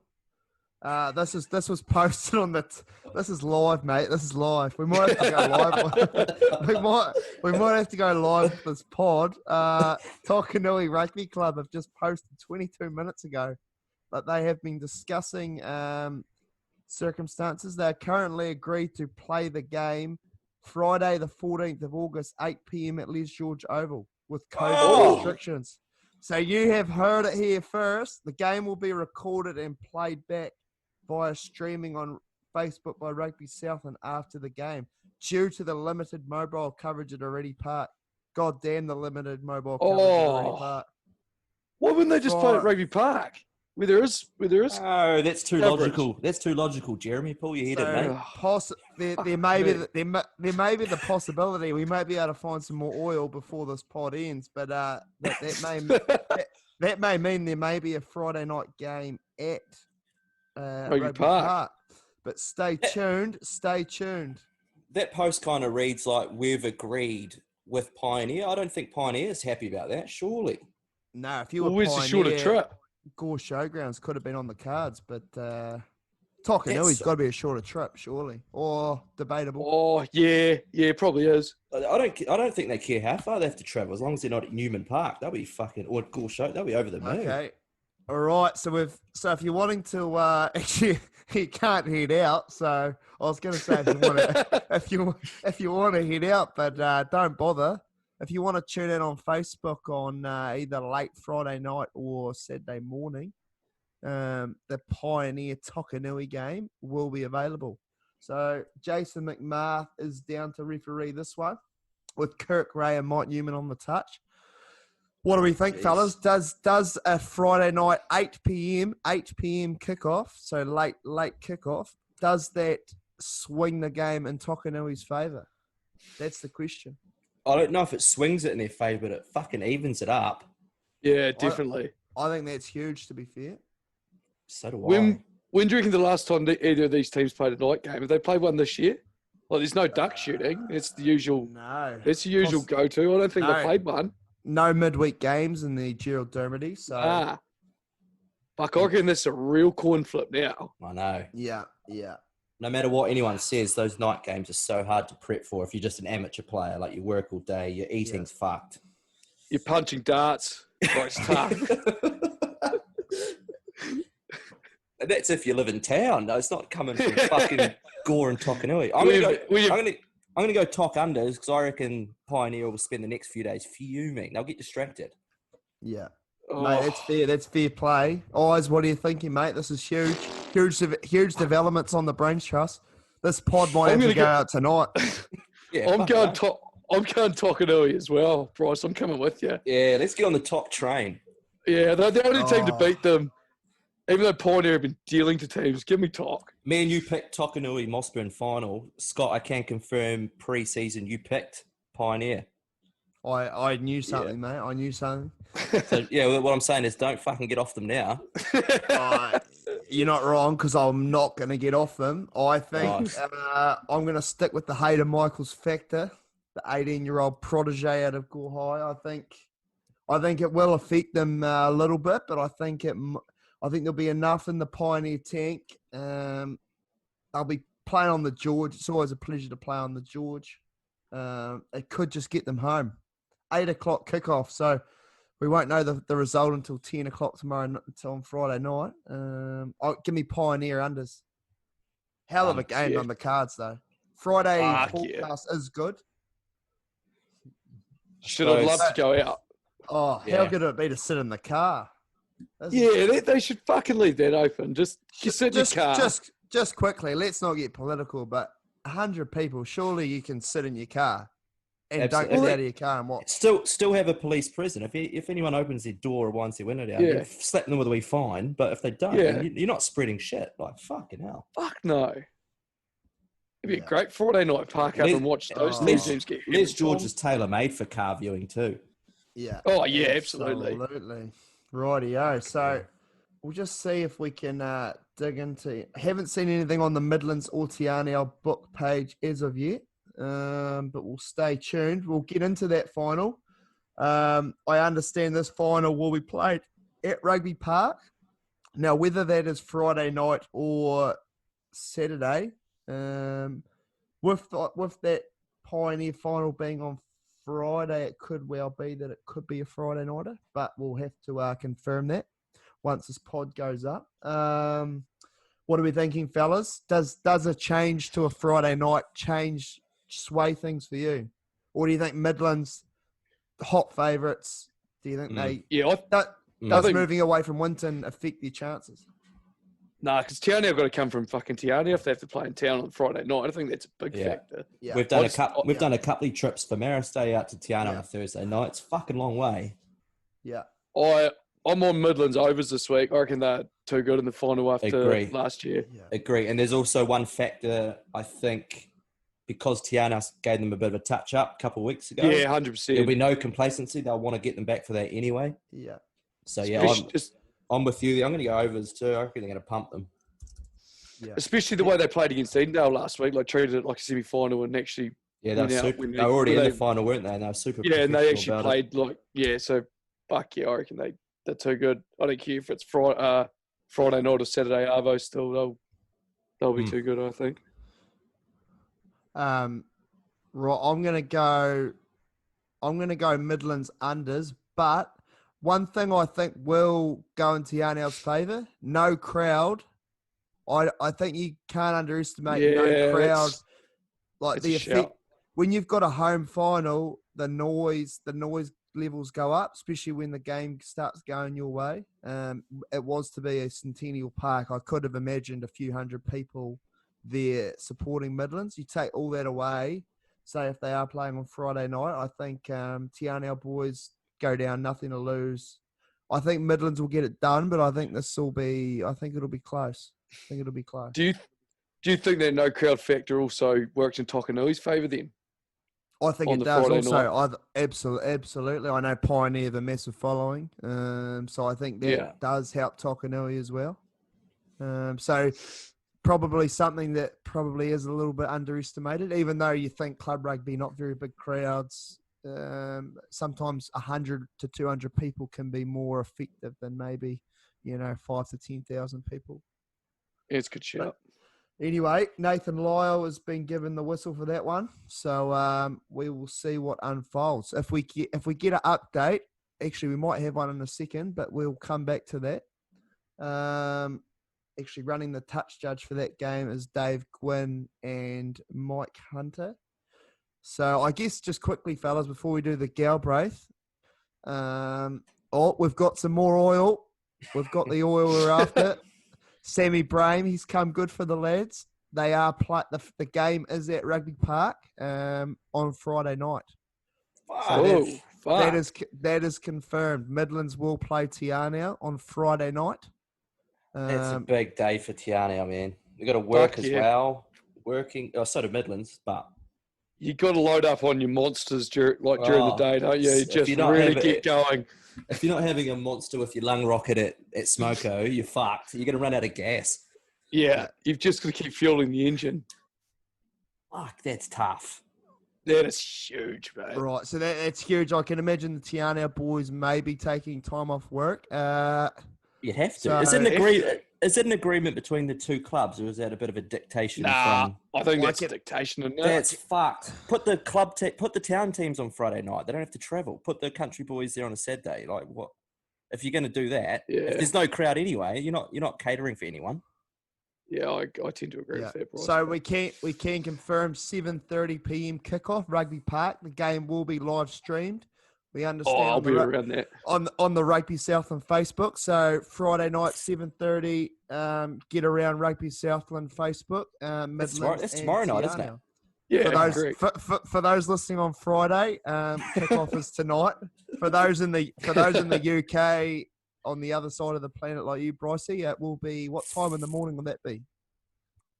This was posted on this is live, mate. This is live. We might have to go live. we might have to go live with this pod. Tokanui Rugby Club have just posted 22 minutes ago that they have been discussing circumstances. They are currently agreed to play the game Friday, the 14th of August, 8 p.m. at Les George Oval with COVID restrictions. So you have heard it here first. The game will be recorded and played back via streaming on Facebook by Rugby Southland after the game, due to the limited mobile coverage at Already Park. God damn the limited mobile coverage at Already Park. Why wouldn't they just play at Rugby Park? Where there is. Oh, that's too coverage. logical. That's too logical, Jeremy. Pull your head in, mate. There may be the possibility we may be able to find some more oil before this pod ends, but that may mean there may be a Friday night game at Rugby Park. But stay tuned. That post kind of reads like we've agreed with Pioneer. I don't think Pioneer is happy about that, surely. No, if you were where's the shorter trip? Gore Showgrounds could have been on the cards, but Tokanui's got to be a shorter trip, surely, or debatable. Oh yeah, probably is. I don't think they care how far they have to travel, as long as they're not at Newman Park. They'll be fucking, or Gore Show. They'll be over the moon. Okay, all right. So if you're wanting to actually, you can't head out. So I was going to say if you want to head out, but don't bother. If you want to tune in on Facebook on either late Friday night or Saturday morning, the Pioneer Tokanui game will be available. So Jason McMath is down to referee this one with Kirk Ray and Mike Newman on the touch. What do we think, fellas? Does a Friday night 8 p.m. kickoff, so late kickoff, does that swing the game in Tokanui's favour? That's the question. I don't know if it swings it in their favour, but it fucking evens it up. Yeah, definitely. I think that's huge, to be fair. So do I. When do you reckon the last time either of these teams played a night game? Have they played one this year? Well, there's no duck shooting. It's the usual. No. It's the usual go-to. I don't think No. they played one. No midweek games in the Gerald Dermody. So Fuck, I reckon this is a real coin flip now. I know. yeah. No matter what anyone says, those night games are so hard to prep for if you're just an amateur player. Like, you work all day, your eating's fucked. You're punching darts. Like, it's tough. And that's if you live in town. No, it's not coming from fucking Gore and Tokanui. I'm gonna go Tok unders because I reckon Pioneer will spend the next few days fuming. They'll get distracted. Yeah. Oh. Mate, that's fair. That's fair play. Eyes, what are you thinking, mate? This is huge. Huge developments on the Brains Trust. This pod might have to go out tonight. Yeah, I'm going Tokanui as well, Bryce. I'm coming with you. Yeah, let's get on the top train. Yeah, they're the only team to Oh. beat them. Even though Pioneer have been dealing to teams, give me Tok. Me and you picked Tokanui Mossburn final. Scott, I can confirm pre-season you picked Pioneer. I knew something, mate. I knew something. So, yeah, what I'm saying is don't fucking get off them now. You're not wrong because I'm not going to get off them. I think I'm going to stick with the Hayden Michaels factor, the 18-year-old protege out of Gore High. I think it will affect them a little bit, but I think there'll be enough in the Pioneer tank. They'll be playing on the George. It's always a pleasure to play on the George. It could just get them home. 8 o'clock kickoff, so we won't know the result until 10 o'clock tomorrow, until on Friday night. Give me Pioneer unders. Hell of a game on the cards, though. Friday forecast is good. Should have loved to go out. Oh, how good would it be to sit in the car? Yeah, they should fucking leave that open. Just sit in your car. Just quickly, let's not get political, but 100 people, surely you can sit in your car and don't get out of your car and watch. Still have a police present. If anyone opens their door or winds their window down, you slap them with a wee fine. But if they don't, then you're not spreading shit. Like, fucking hell. Fuck no. It'd be a great Friday night park up and watch those two teams get Les George is tailor-made for car viewing too. Yeah. Oh, yeah, absolutely. Absolutely. Rightio. So we'll just see if we can dig into. Haven't seen anything on the Midlands or Te Anau book page as of yet, but we'll stay tuned. We'll get into that final. I understand this final will be played at Rugby Park. Now, whether that is Friday night or Saturday, with that Pioneer final being on Friday, it could well be that it could be a Friday nighter, but we'll have to confirm that once this pod goes up. What are we thinking, fellas? Does a change to a Friday night sway things for you? Or do you think Midlands, hot favourites, do you think does moving away from Winton affect their chances? Nah, because Te Anau have got to come from fucking Te Anau if they have to play in town on Friday night. I think that's a big factor. Yeah. We've done a couple of trips for Maris Day out to Te Anau on a Thursday night. It's a fucking long way. Yeah. I'm on Midlands overs this week. I reckon they're too good in the final after last year. Yeah. Agree. And there's also one factor, I think, because Te Anau gave them a bit of a touch-up a couple of weeks ago. Yeah, 100%. There'll be no complacency. They'll want to get them back for that anyway. Yeah. So, I'm with you. I'm going to go overs too. I reckon they're going to pump them. Yeah. Especially the way they played against Edendale last week, like treated it like a semi-final and actually they were already in the final, weren't they? And they were super and they actually played so fuck yeah, I reckon they're too good. I don't care if it's Friday night or Saturday Arvo still, they'll be too good, I think. Right, I'm gonna go Midlands unders, but one thing I think will go in Te Anau's favour, no crowd. I think you can't underestimate no crowd. Like the effect when you've got a home final, the noise levels go up, especially when the game starts going your way. It was to be a Centennial Park. I could have imagined a few hundred people there supporting Midlands. You take all that away, say if they are playing on Friday night, I think Te Anau boys go down, nothing to lose. I think Midlands will get it done, but I think it'll be close. Do you think that no crowd factor also works in Tokanui's favour then? I think it does also. Absolutely. I know Pioneer have a massive following, so I think that does help Tokanui as well. So probably something that probably is a little bit underestimated, even though you think club rugby, not very big crowds. Sometimes 100 to 200 people can be more effective than maybe, 5 to 10,000 people. Yeah, it's a good shout. Anyway, Nathan Lyle has been given the whistle for that one, so we will see what unfolds. If we get an update, actually we might have one in a second, but we'll come back to that. Actually, running the touch judge for that game is Dave Gwynn and Mike Hunter. So I guess just quickly, fellas, before we do the Galbraith, we've got some more oil. We've got the oil we're after. Sammy Brame, he's come good for the lads. They are the game is at Rugby Park on Friday night. So that is confirmed. Midlands will play Tiana on Friday night. It's a big day for Tiana, man. We've got to work as well. So do Midlands, but you got to load up on your monsters during the day, don't you? You just really get going. If you're not having a monster with your lung rocket at Smoko, you're fucked. You're going to run out of gas. Yeah, you've just got to keep fueling the engine. Fuck, that's tough. That is huge, mate. Right, so that's huge. I can imagine the Tiana boys may be taking time off work. You'd have to. So is it an agreement between the two clubs, or is that a bit of a dictation? Nah, I think that's a dictation. Isn't it? That's fucked. Put the put the town teams on Friday night. They don't have to travel. Put the country boys there on a Saturday. Like what? If you're going to do that, if there's no crowd anyway, you're not catering for anyone. Yeah, I tend to agree with that, Bryce. So we can confirm 7:30 p.m. kickoff, Rugby Park. The game will be live streamed. We understand. I'll be around that on the Rugby Southland Facebook. So Friday night 7:30. Get around Rugby Southland Facebook. That's tomorrow night, isn't it? Yeah, for those listening on Friday, kickoff is tonight. For those in the UK on the other side of the planet like you, Brycey, it will be, what time in the morning will that be?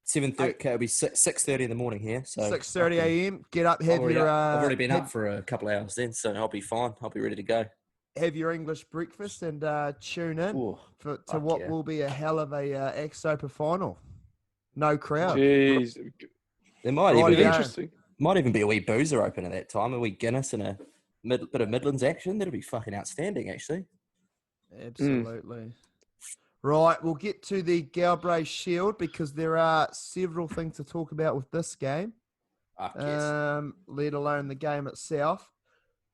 7:30. It'll be 6:30 in the morning here. So 6:30 a.m. Get up, have your. I've already been up for a couple of hours then, so I'll be fine. I'll be ready to go. Have your English breakfast and tune in to what will be a hell of a Ack Soper final. No crowd. Jeez, there might even be a wee boozer open at that time, a wee Guinness and a bit of Midlands action. That'll be fucking outstanding, actually. Absolutely. Right, we'll get to the Galbraith Shield because there are several things to talk about with this game, let alone the game itself.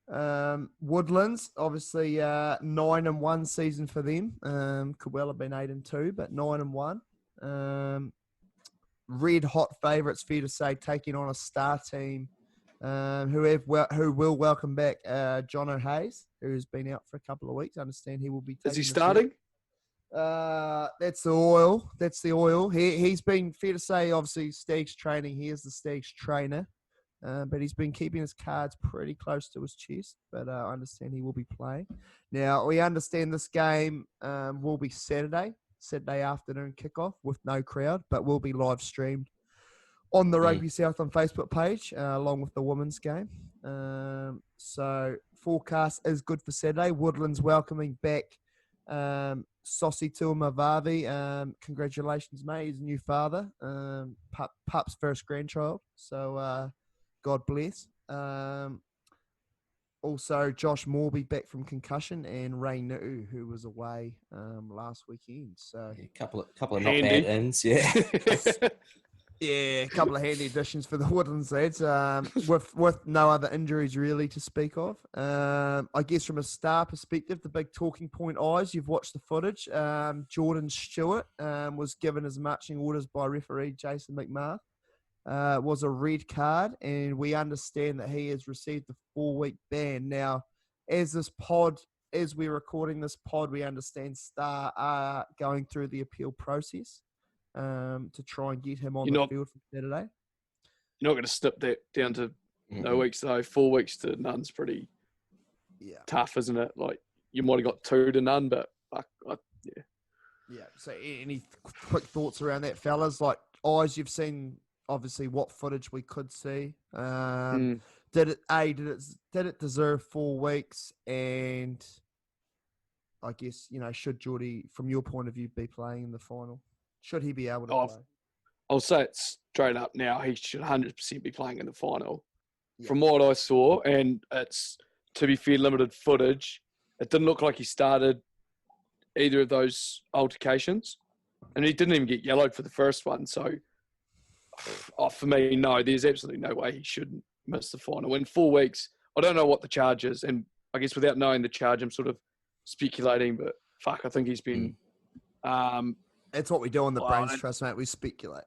Woodlands, obviously, 9-1 season for them. Could well have been 8-2, but 9-1. Red hot favourites, fair to say, taking on a star team who will welcome back John O'Hayes, who's been out for a couple of weeks. I understand he will be. Is he starting? That's the oil. That's the oil. He's been, fair to say, obviously Steg's training. He is the Steg's trainer, but he's been keeping his cards pretty close to his chest. But I understand he will be playing. Now we understand this game will be Saturday afternoon kickoff with no crowd, but will be live streamed on the Rugby Southland Facebook page, along with the women's game. So forecast is good for Saturday. Woodlands welcoming back Saucy Tuamavavi. Congratulations, mate. He's a new father. Pup's first grandchild. So God bless. Also, Josh Morby back from concussion, and Ray Nu'u, who was away last weekend. So a couple of not bad ends, yeah. Yeah, a couple of handy additions for the Woodlands lads, with no other injuries really to speak of. I guess from a star perspective, the big talking point eyes, you've watched the footage. Jordan Stewart was given his marching orders by referee Jason McMahon. Was a red card, and we understand that he has received a 4-week ban. Now, as we're recording this pod, we understand Star are going through the appeal process to try and get him on the field for Saturday. You're not going to step that down to no weeks, though. 4 weeks to none's pretty tough, isn't it? Like, you might have got 2 to none, but yeah. Yeah, so any quick thoughts around that, fellas? Like, eyes, you've seen obviously what footage we could see. Did it deserve 4 weeks? And I guess, should Geordie, from your point of view, be playing in the final? Should he be able to Oh, play? I'll say it straight up now. He should 100% be playing in the final. Yeah. From what I saw, and it's, to be fair, limited footage, it didn't look like he started either of those altercations. And he didn't even get yellowed for the first one. So, for me, no, there's absolutely no way he shouldn't miss the final. In 4 weeks, I don't know what the charge is. And I guess without knowing the charge, I'm sort of speculating. But, I think he's been... That's what we do on the Well, Brains Trust, mate. We speculate.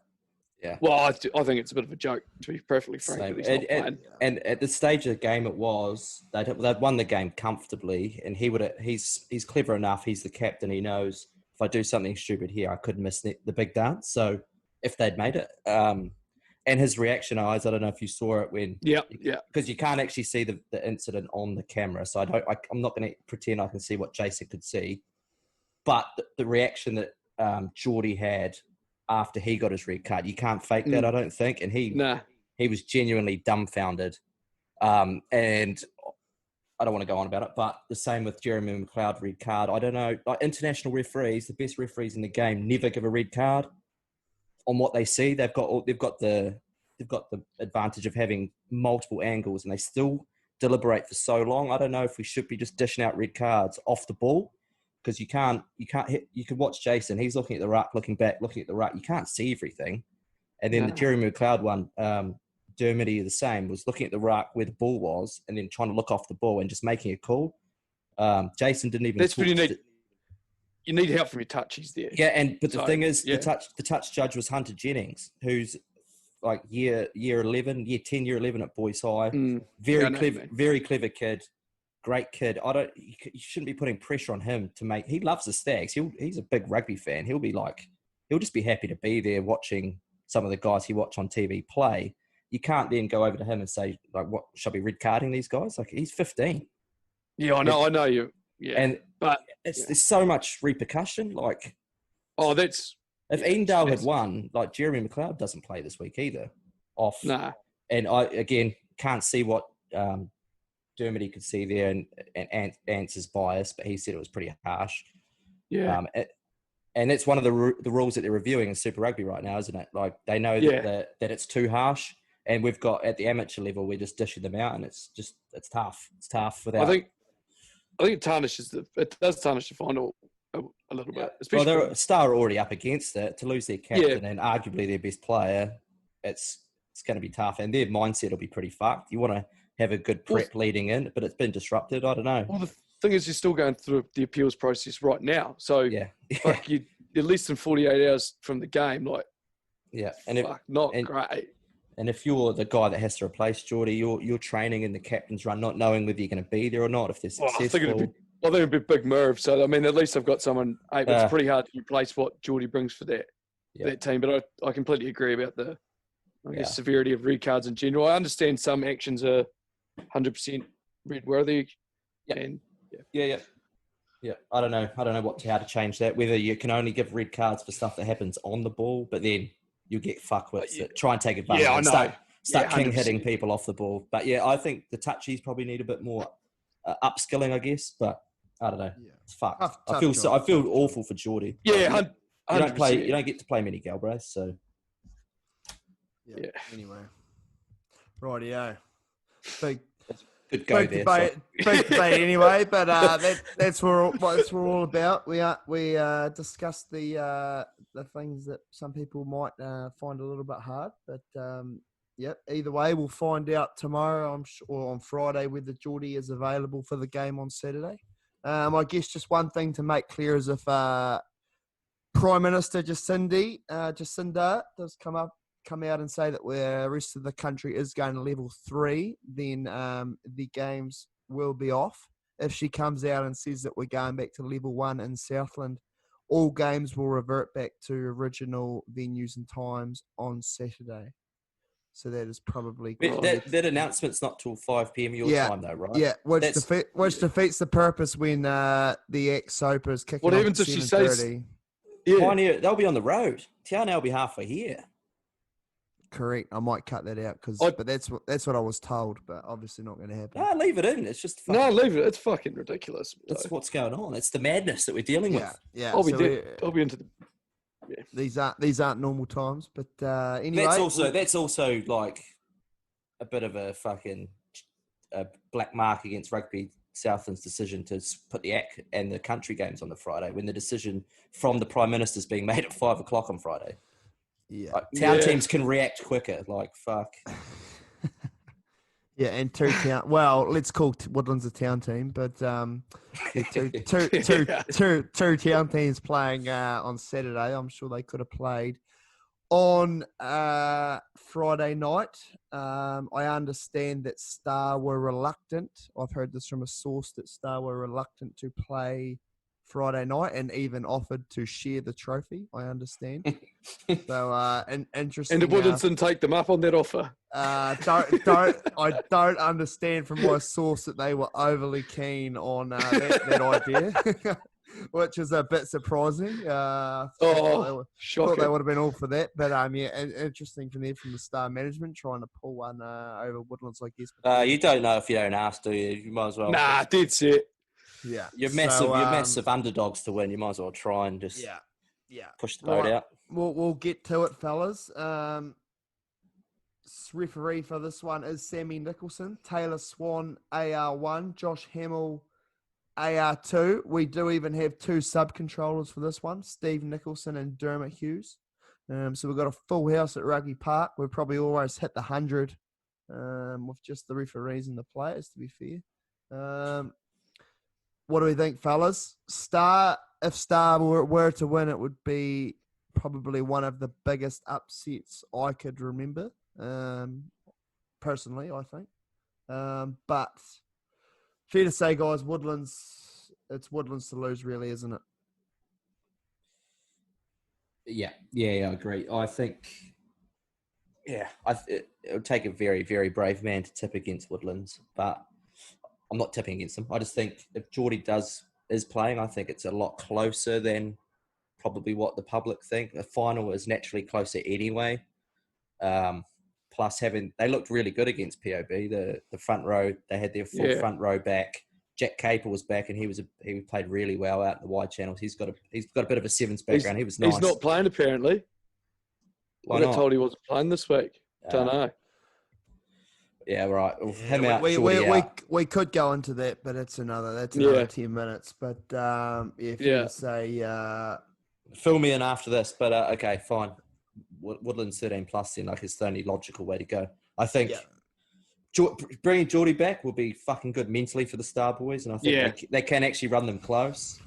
Yeah. Well, I think it's a bit of a joke, to be perfectly frank. Same. That he's not playing. And at the stage of the game, they'd won the game comfortably, and he's clever enough. He's the captain. He knows if I do something stupid here, I could miss the big dance. So if they'd made it, and his reaction eyes, I don't know if you saw it when. Yeah. Because you can't actually see the incident on the camera, so I'm not going to pretend I can see what Jason could see, but the reaction that Geordie had after he got his red card, you can't fake that, I don't think. And he was genuinely dumbfounded. And I don't want to go on about it, but the same with Jeremy McLeod red card. I don't know, like international referees, the best referees in the game, never give a red card on what they see. They've got the advantage of having multiple angles, and they still deliberate for so long. I don't know if we should be just dishing out red cards off the ball. Because you can't hit. You can watch Jason. He's looking at the ruck, looking back, looking at the ruck. You can't see everything. And then the Jeremy McLeod one, Dermody the same, was looking at the ruck where the ball was, and then trying to look off the ball and just making a call. Jason didn't even. That's what you need. You need help from your touchies there. Yeah, but the thing is, the touch judge was Hunter Jennings, who's like year 11 at Boys High. Very clever kid. Great kid. You shouldn't be putting pressure on him to make. He loves the Stags. He's a big rugby fan. He'll just be happy to be there watching some of the guys he watch on TV play. You can't then go over to him and say, like, what should I be red carding these guys? Like, he's 15. Yeah, I know you. Yeah, but there's so much repercussion. Like, if Edendale had won, like Jeremy McLeod doesn't play this week either. And I again can't see what. Dermody could see there, and Ants is biased, but he said it was pretty harsh. Yeah. And that's one of the rules that they're reviewing in Super Rugby right now, isn't it? Like, they know that it's too harsh, and we've got, at the amateur level, we're just dishing them out, and it's tough. It's tough without... I think it does tarnish the final a little bit. Especially Star are already up against it. To lose their captain and arguably their best player, it's going to be tough, and their mindset will be pretty fucked. You want to have a good prep leading in, but it's been disrupted. I don't know. Well, the thing is, you're still going through the appeals process right now. So, like, you're less than 48 hours from the game. Like, great. And if you're the guy that has to replace Geordie, you're training in the captain's run, not knowing whether you're going to be there or not, if they're successful. I think it'd be a big move. So, I mean, at least I've got someone. It's pretty hard to replace what Geordie brings for that team. But I completely agree about the severity of red cards in general. I understand some actions are 100% red worthy. Yeah. I don't know how to change that. Whether you can only give red cards for stuff that happens on the ball, but then you get fuckwits that try and take advantage. Yeah, I know. Start king hitting people off the ball. But I think the touchies probably need a bit more upskilling, I guess. But I don't know. Yeah. It's fucked. I feel awful for Geordie. Yeah, 100%. You don't get to play many Galbraith, so. Yeah. Anyway, rightio. Big debate anyway, but that's what we're all about. We discussed the things that some people might find a little bit hard, but either way, we'll find out tomorrow, or on Friday, whether Geordie is available for the game on Saturday. I guess just one thing to make clear is if Prime Minister Jacinda does come out and say that the rest of the country is going to level 3, then the games will be off. If she comes out and says that we're going back to level 1 in Southland, all games will revert back to original venues and times on Saturday. So that is probably... That announcement's not till 5 p.m. your time, though, right? Yeah, which defeats the purpose when the Ack Soper is kicking off at 7:30. What happens if she says... Pioneer, they'll be on the road. Tiana will be halfway here. Correct. I might cut that out but that's what I was told, but obviously not going to happen. No, leave it in. It's just leave it. It's fucking ridiculous. That's what's going on. It's the madness that we're dealing with. Yeah. I'll be into the. these aren't normal times. But anyway, that's also like a bit of a fucking black mark against Rugby Southland's decision to put the Ack and the country games on the Friday, when the decision from the Prime Minister's being made at 5 o'clock on Friday. Yeah, like, town teams can react quicker. Like fuck. Yeah, and two town. Well, let's call Woodlands a town team, but two town teams playing on Saturday. I'm sure they could have played on Friday night. I understand that Star were reluctant. I've heard this from a source that Star were reluctant to play Friday night and even offered to share the trophy. I understand. So, and interesting. And the Woodlands didn't take them up on that offer. I don't understand from my source that they were overly keen on that idea, which is a bit surprising. Shocking. Thought they would have been all for that, but interesting from the Star management trying to pull one over Woodlands, I guess. You don't know if you don't ask, do you? You might as well. Nah, that's it. Yeah, You're massive underdogs to win. You might as well try and just push the boat out. We'll get to it, fellas. Referee for this one is Sammy Nicholson, Taylor Swan, AR1, Josh Hamill, AR2. We do even have two sub-controllers for this one, Steve Nicholson and Dermot Hughes. So we've got a full house at Rugby Park. We've probably almost hit the 100 with just the referees and the players, to be fair. What do we think, fellas? If Star were to win, it would be probably one of the biggest upsets I could remember, personally, I think. But fair to say, guys, it's Woodlands to lose, really, isn't it? Yeah, I agree. I think, it would take a very, very brave man to tip against Woodlands, but I'm not tipping against them. I just think if Geordie is playing, I think it's a lot closer than probably what the public think. The final is naturally closer anyway. Plus, they looked really good against POB. The front row, they had their full front row back. Jack Capel was back, and he played really well out in the wide channels. He's got a bit of a sevens background. He was nice. He's not playing apparently. Why I got told he wasn't playing this week. Don't know. Yeah, right. We could go into that, but that's another 10 minutes. But if you say fill me in after this, but okay, fine. Woodlands 13 plus then, like, it's the only logical way to go. I think bringing Geordie back will be fucking good mentally for the Star boys, and I think they can actually run them close.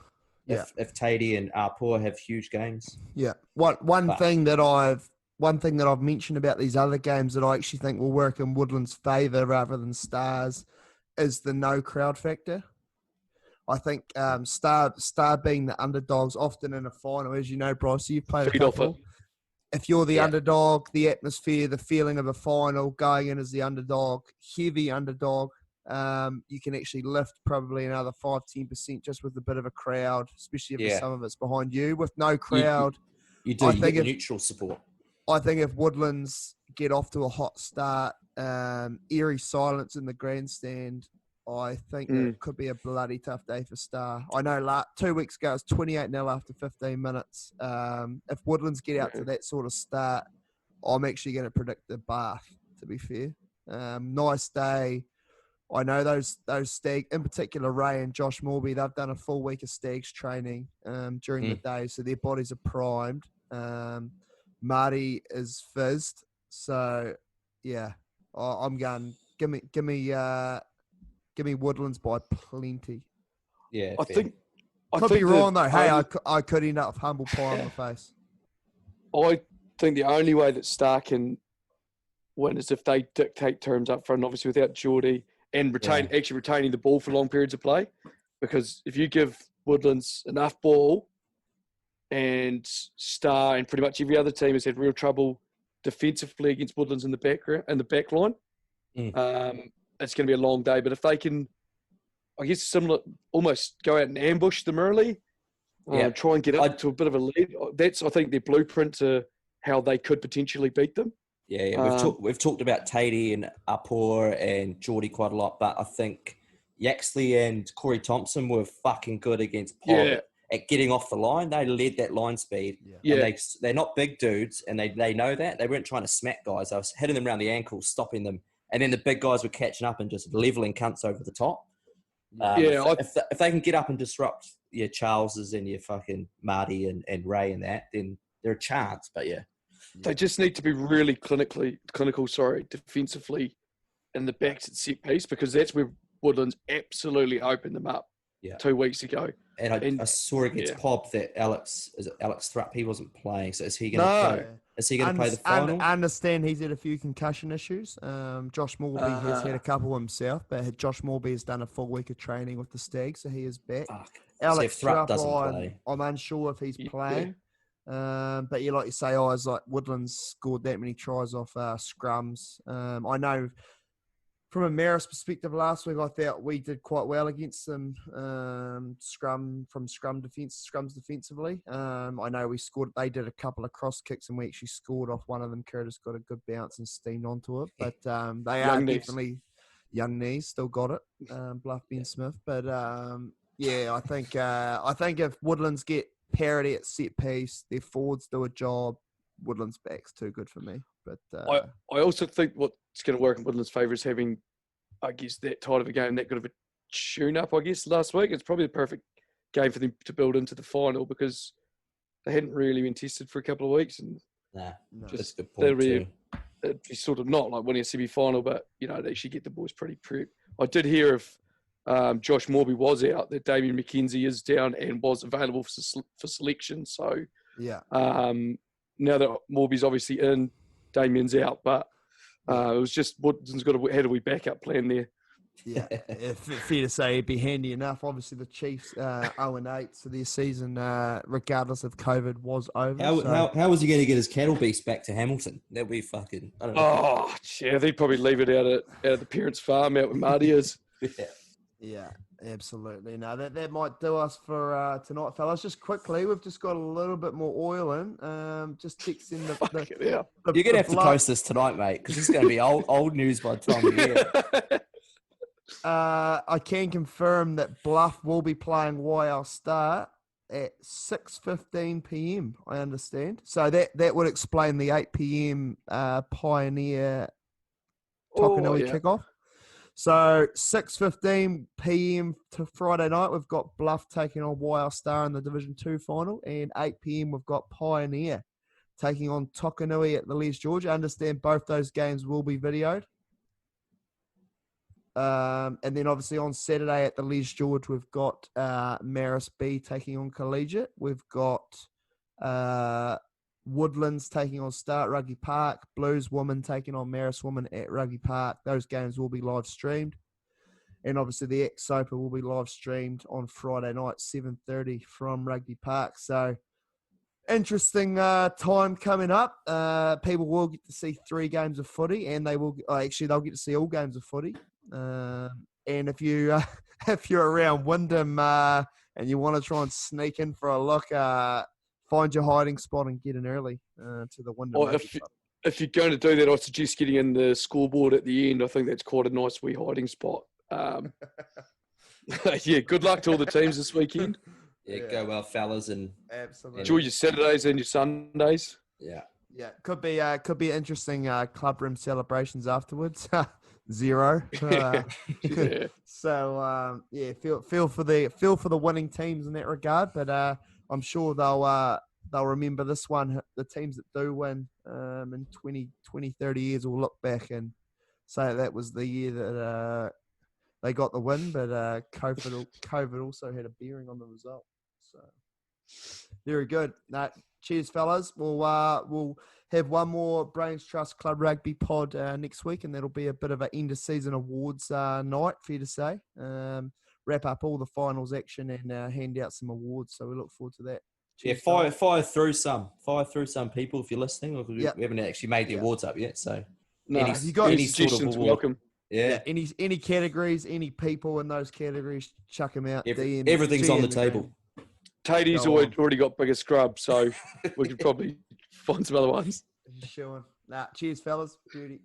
If Tatey and Arpoor have huge games. Yeah. One thing that I've mentioned about these other games that I actually think will work in Woodland's favour rather than Stars is the no crowd factor. I think Star being the underdogs often in a final, as you know, Bryce, you've played a couple. If you're the underdog, the atmosphere, the feeling of a final, going in as the underdog, heavy underdog, you can actually lift probably another 5-10% just with a bit of a crowd, especially if some of it's behind you. With no crowd, you get neutral support. I think if Woodlands get off to a hot start, eerie silence in the grandstand, I think it could be a bloody tough day for Star. I know 2 weeks ago it was 28-0 after 15 minutes. If Woodlands get out to that sort of start, I'm actually going to predict the bath, to be fair. Nice day. I know those Stag, in particular Ray and Josh Morby, they've done a full week of Stags training during the day, so their bodies are primed. Marty is fizzed, so I'm going. Give me Woodlands by plenty. Yeah, I think could be wrong though. Hey, I could end up with humble pie on the face. I think the only way that Star can win is if they dictate terms up front, obviously without Geordie, and actually retaining the ball for long periods of play. Because if you give Woodlands enough ball, and Star and pretty much every other team has had real trouble defensively against Woodlands in the back line. It's going to be a long day. But if they can, I guess, almost go out and ambush them early, try and get up to a bit of a lead. That's, I think, their blueprint to how they could potentially beat them. We've talked about Tatey and Arpoor and Geordie quite a lot, but I think Yaxley and Corey Thompson were fucking good against Pod. at getting off the line. They led that line speed. Yeah. And they're not big dudes, and they know that. They weren't trying to smack guys. They was hitting them around the ankles, stopping them. And then the big guys were catching up and just leveling cunts over the top. If they can get up and disrupt your Charleses and your fucking Marty and Ray and that, then they're a chance. But yeah. They just need to be really clinical, defensively in the backs at set piece, because that's where Woodlands absolutely opened them up 2 weeks ago. And I saw against Pop that Alex Thrupp, he wasn't playing. So is he going to play? Is he going to play the final? I understand he's had a few concussion issues. Josh Morby has had a couple himself, but Josh Morby has done a full week of training with the Stags, so he is back. Alex Thrupp doesn't play. I'm unsure if he's playing. But like you say, I was like, Woodlands scored that many tries off scrums. I know from a Marist perspective last week, I thought we did quite well against them. Scrums defensively. I know we scored. They did a couple of cross kicks, and we actually scored off one of them. Curtis got a good bounce and steamed onto it. But they are definitely young knees. Still got it. Bluff Ben Smith. But I think if Woodlands get parity at set piece, their forwards do a job, Woodlands back's too good for me. But I also think what's going to work in Woodlands' favour is having, I guess, that tight of a game, that good of a tune-up, I guess, last week. It's probably the perfect game for them to build into the final, because they hadn't really been tested for a couple of weeks. And that's a good point too. It'd be sort of not like winning a semi-final, but, they actually get the boys pretty prepped. I did hear if Josh Morby was out, that Damien McKenzie is down and was available for selection. So now that Morby's obviously in, Damien's out, but it was just Woodlands got how do we backup plan there? Yeah, fair to say it'd be handy enough. Obviously, the Chiefs 0-8, so their season, regardless of COVID, was over. How was he going to get his cattle beast back to Hamilton? That'd be fucking. I don't know. Oh, yeah, they'd probably leave it out at the parents' farm out with Marty is. Yeah, absolutely. No, that might do us for tonight, fellas. Just quickly, we've just got a little bit more oil in. Just texting the you're gonna have to post this tonight, mate, because it's gonna be old news by the time we hear it. I can confirm that Bluff will be playing YL Star at 6:15 p.m. I understand. So that would explain the 8 p.m. Pioneer Tokanui kickoff. So 6:15 p.m. to Friday night, we've got Bluff taking on YL Star in the Division 2 final, and 8 p.m. we've got Pioneer taking on Tokanui at the Les George. I understand both those games will be videoed. And then obviously on Saturday at the Les George, we've got Marist B taking on Collegiate. We've got Woodlands taking on Start Rugby Park, Blues Women taking on Marist Women at Rugby Park. Those games will be live streamed. And obviously the Ack Soper will be live streamed on Friday night, 7:30 from Rugby Park. So interesting time coming up. People will get to see 3 games of footy, and they'll get to see all games of footy. And if you're around Wyndham and you want to try and sneak in for a look, find your hiding spot and get in early to the Wyndham. Or if you're going to do that, I suggest getting in the scoreboard at the end. I think that's quite a nice wee hiding spot. Yeah, good luck to all the teams this weekend. Yeah, go well, fellas, and absolutely enjoy your Saturdays and your Sundays. Yeah. Could be interesting club room celebrations afterwards. 0. So feel for the winning teams in that regard, but I'm sure they'll remember this one. The teams that do win in 20, 30 years will look back and say that was the year that they got the win, but COVID also had a bearing on the result. So very good. Cheers, fellas. We'll have one more Brains Trust Club Rugby pod next week, and that'll be a bit of an end of season awards night, fair to say. Wrap up all the finals action and hand out some awards. So we look forward to that. Cheers, fire through some people if you're listening. We haven't actually made the awards up yet, so if you got any suggestions, welcome. Yeah. Any categories, any people in those categories, chuck them out. Everything's on the table. Tatey's already got bigger scrub, so we could probably find some other ones. Sure. Cheers, fellas. Beauty.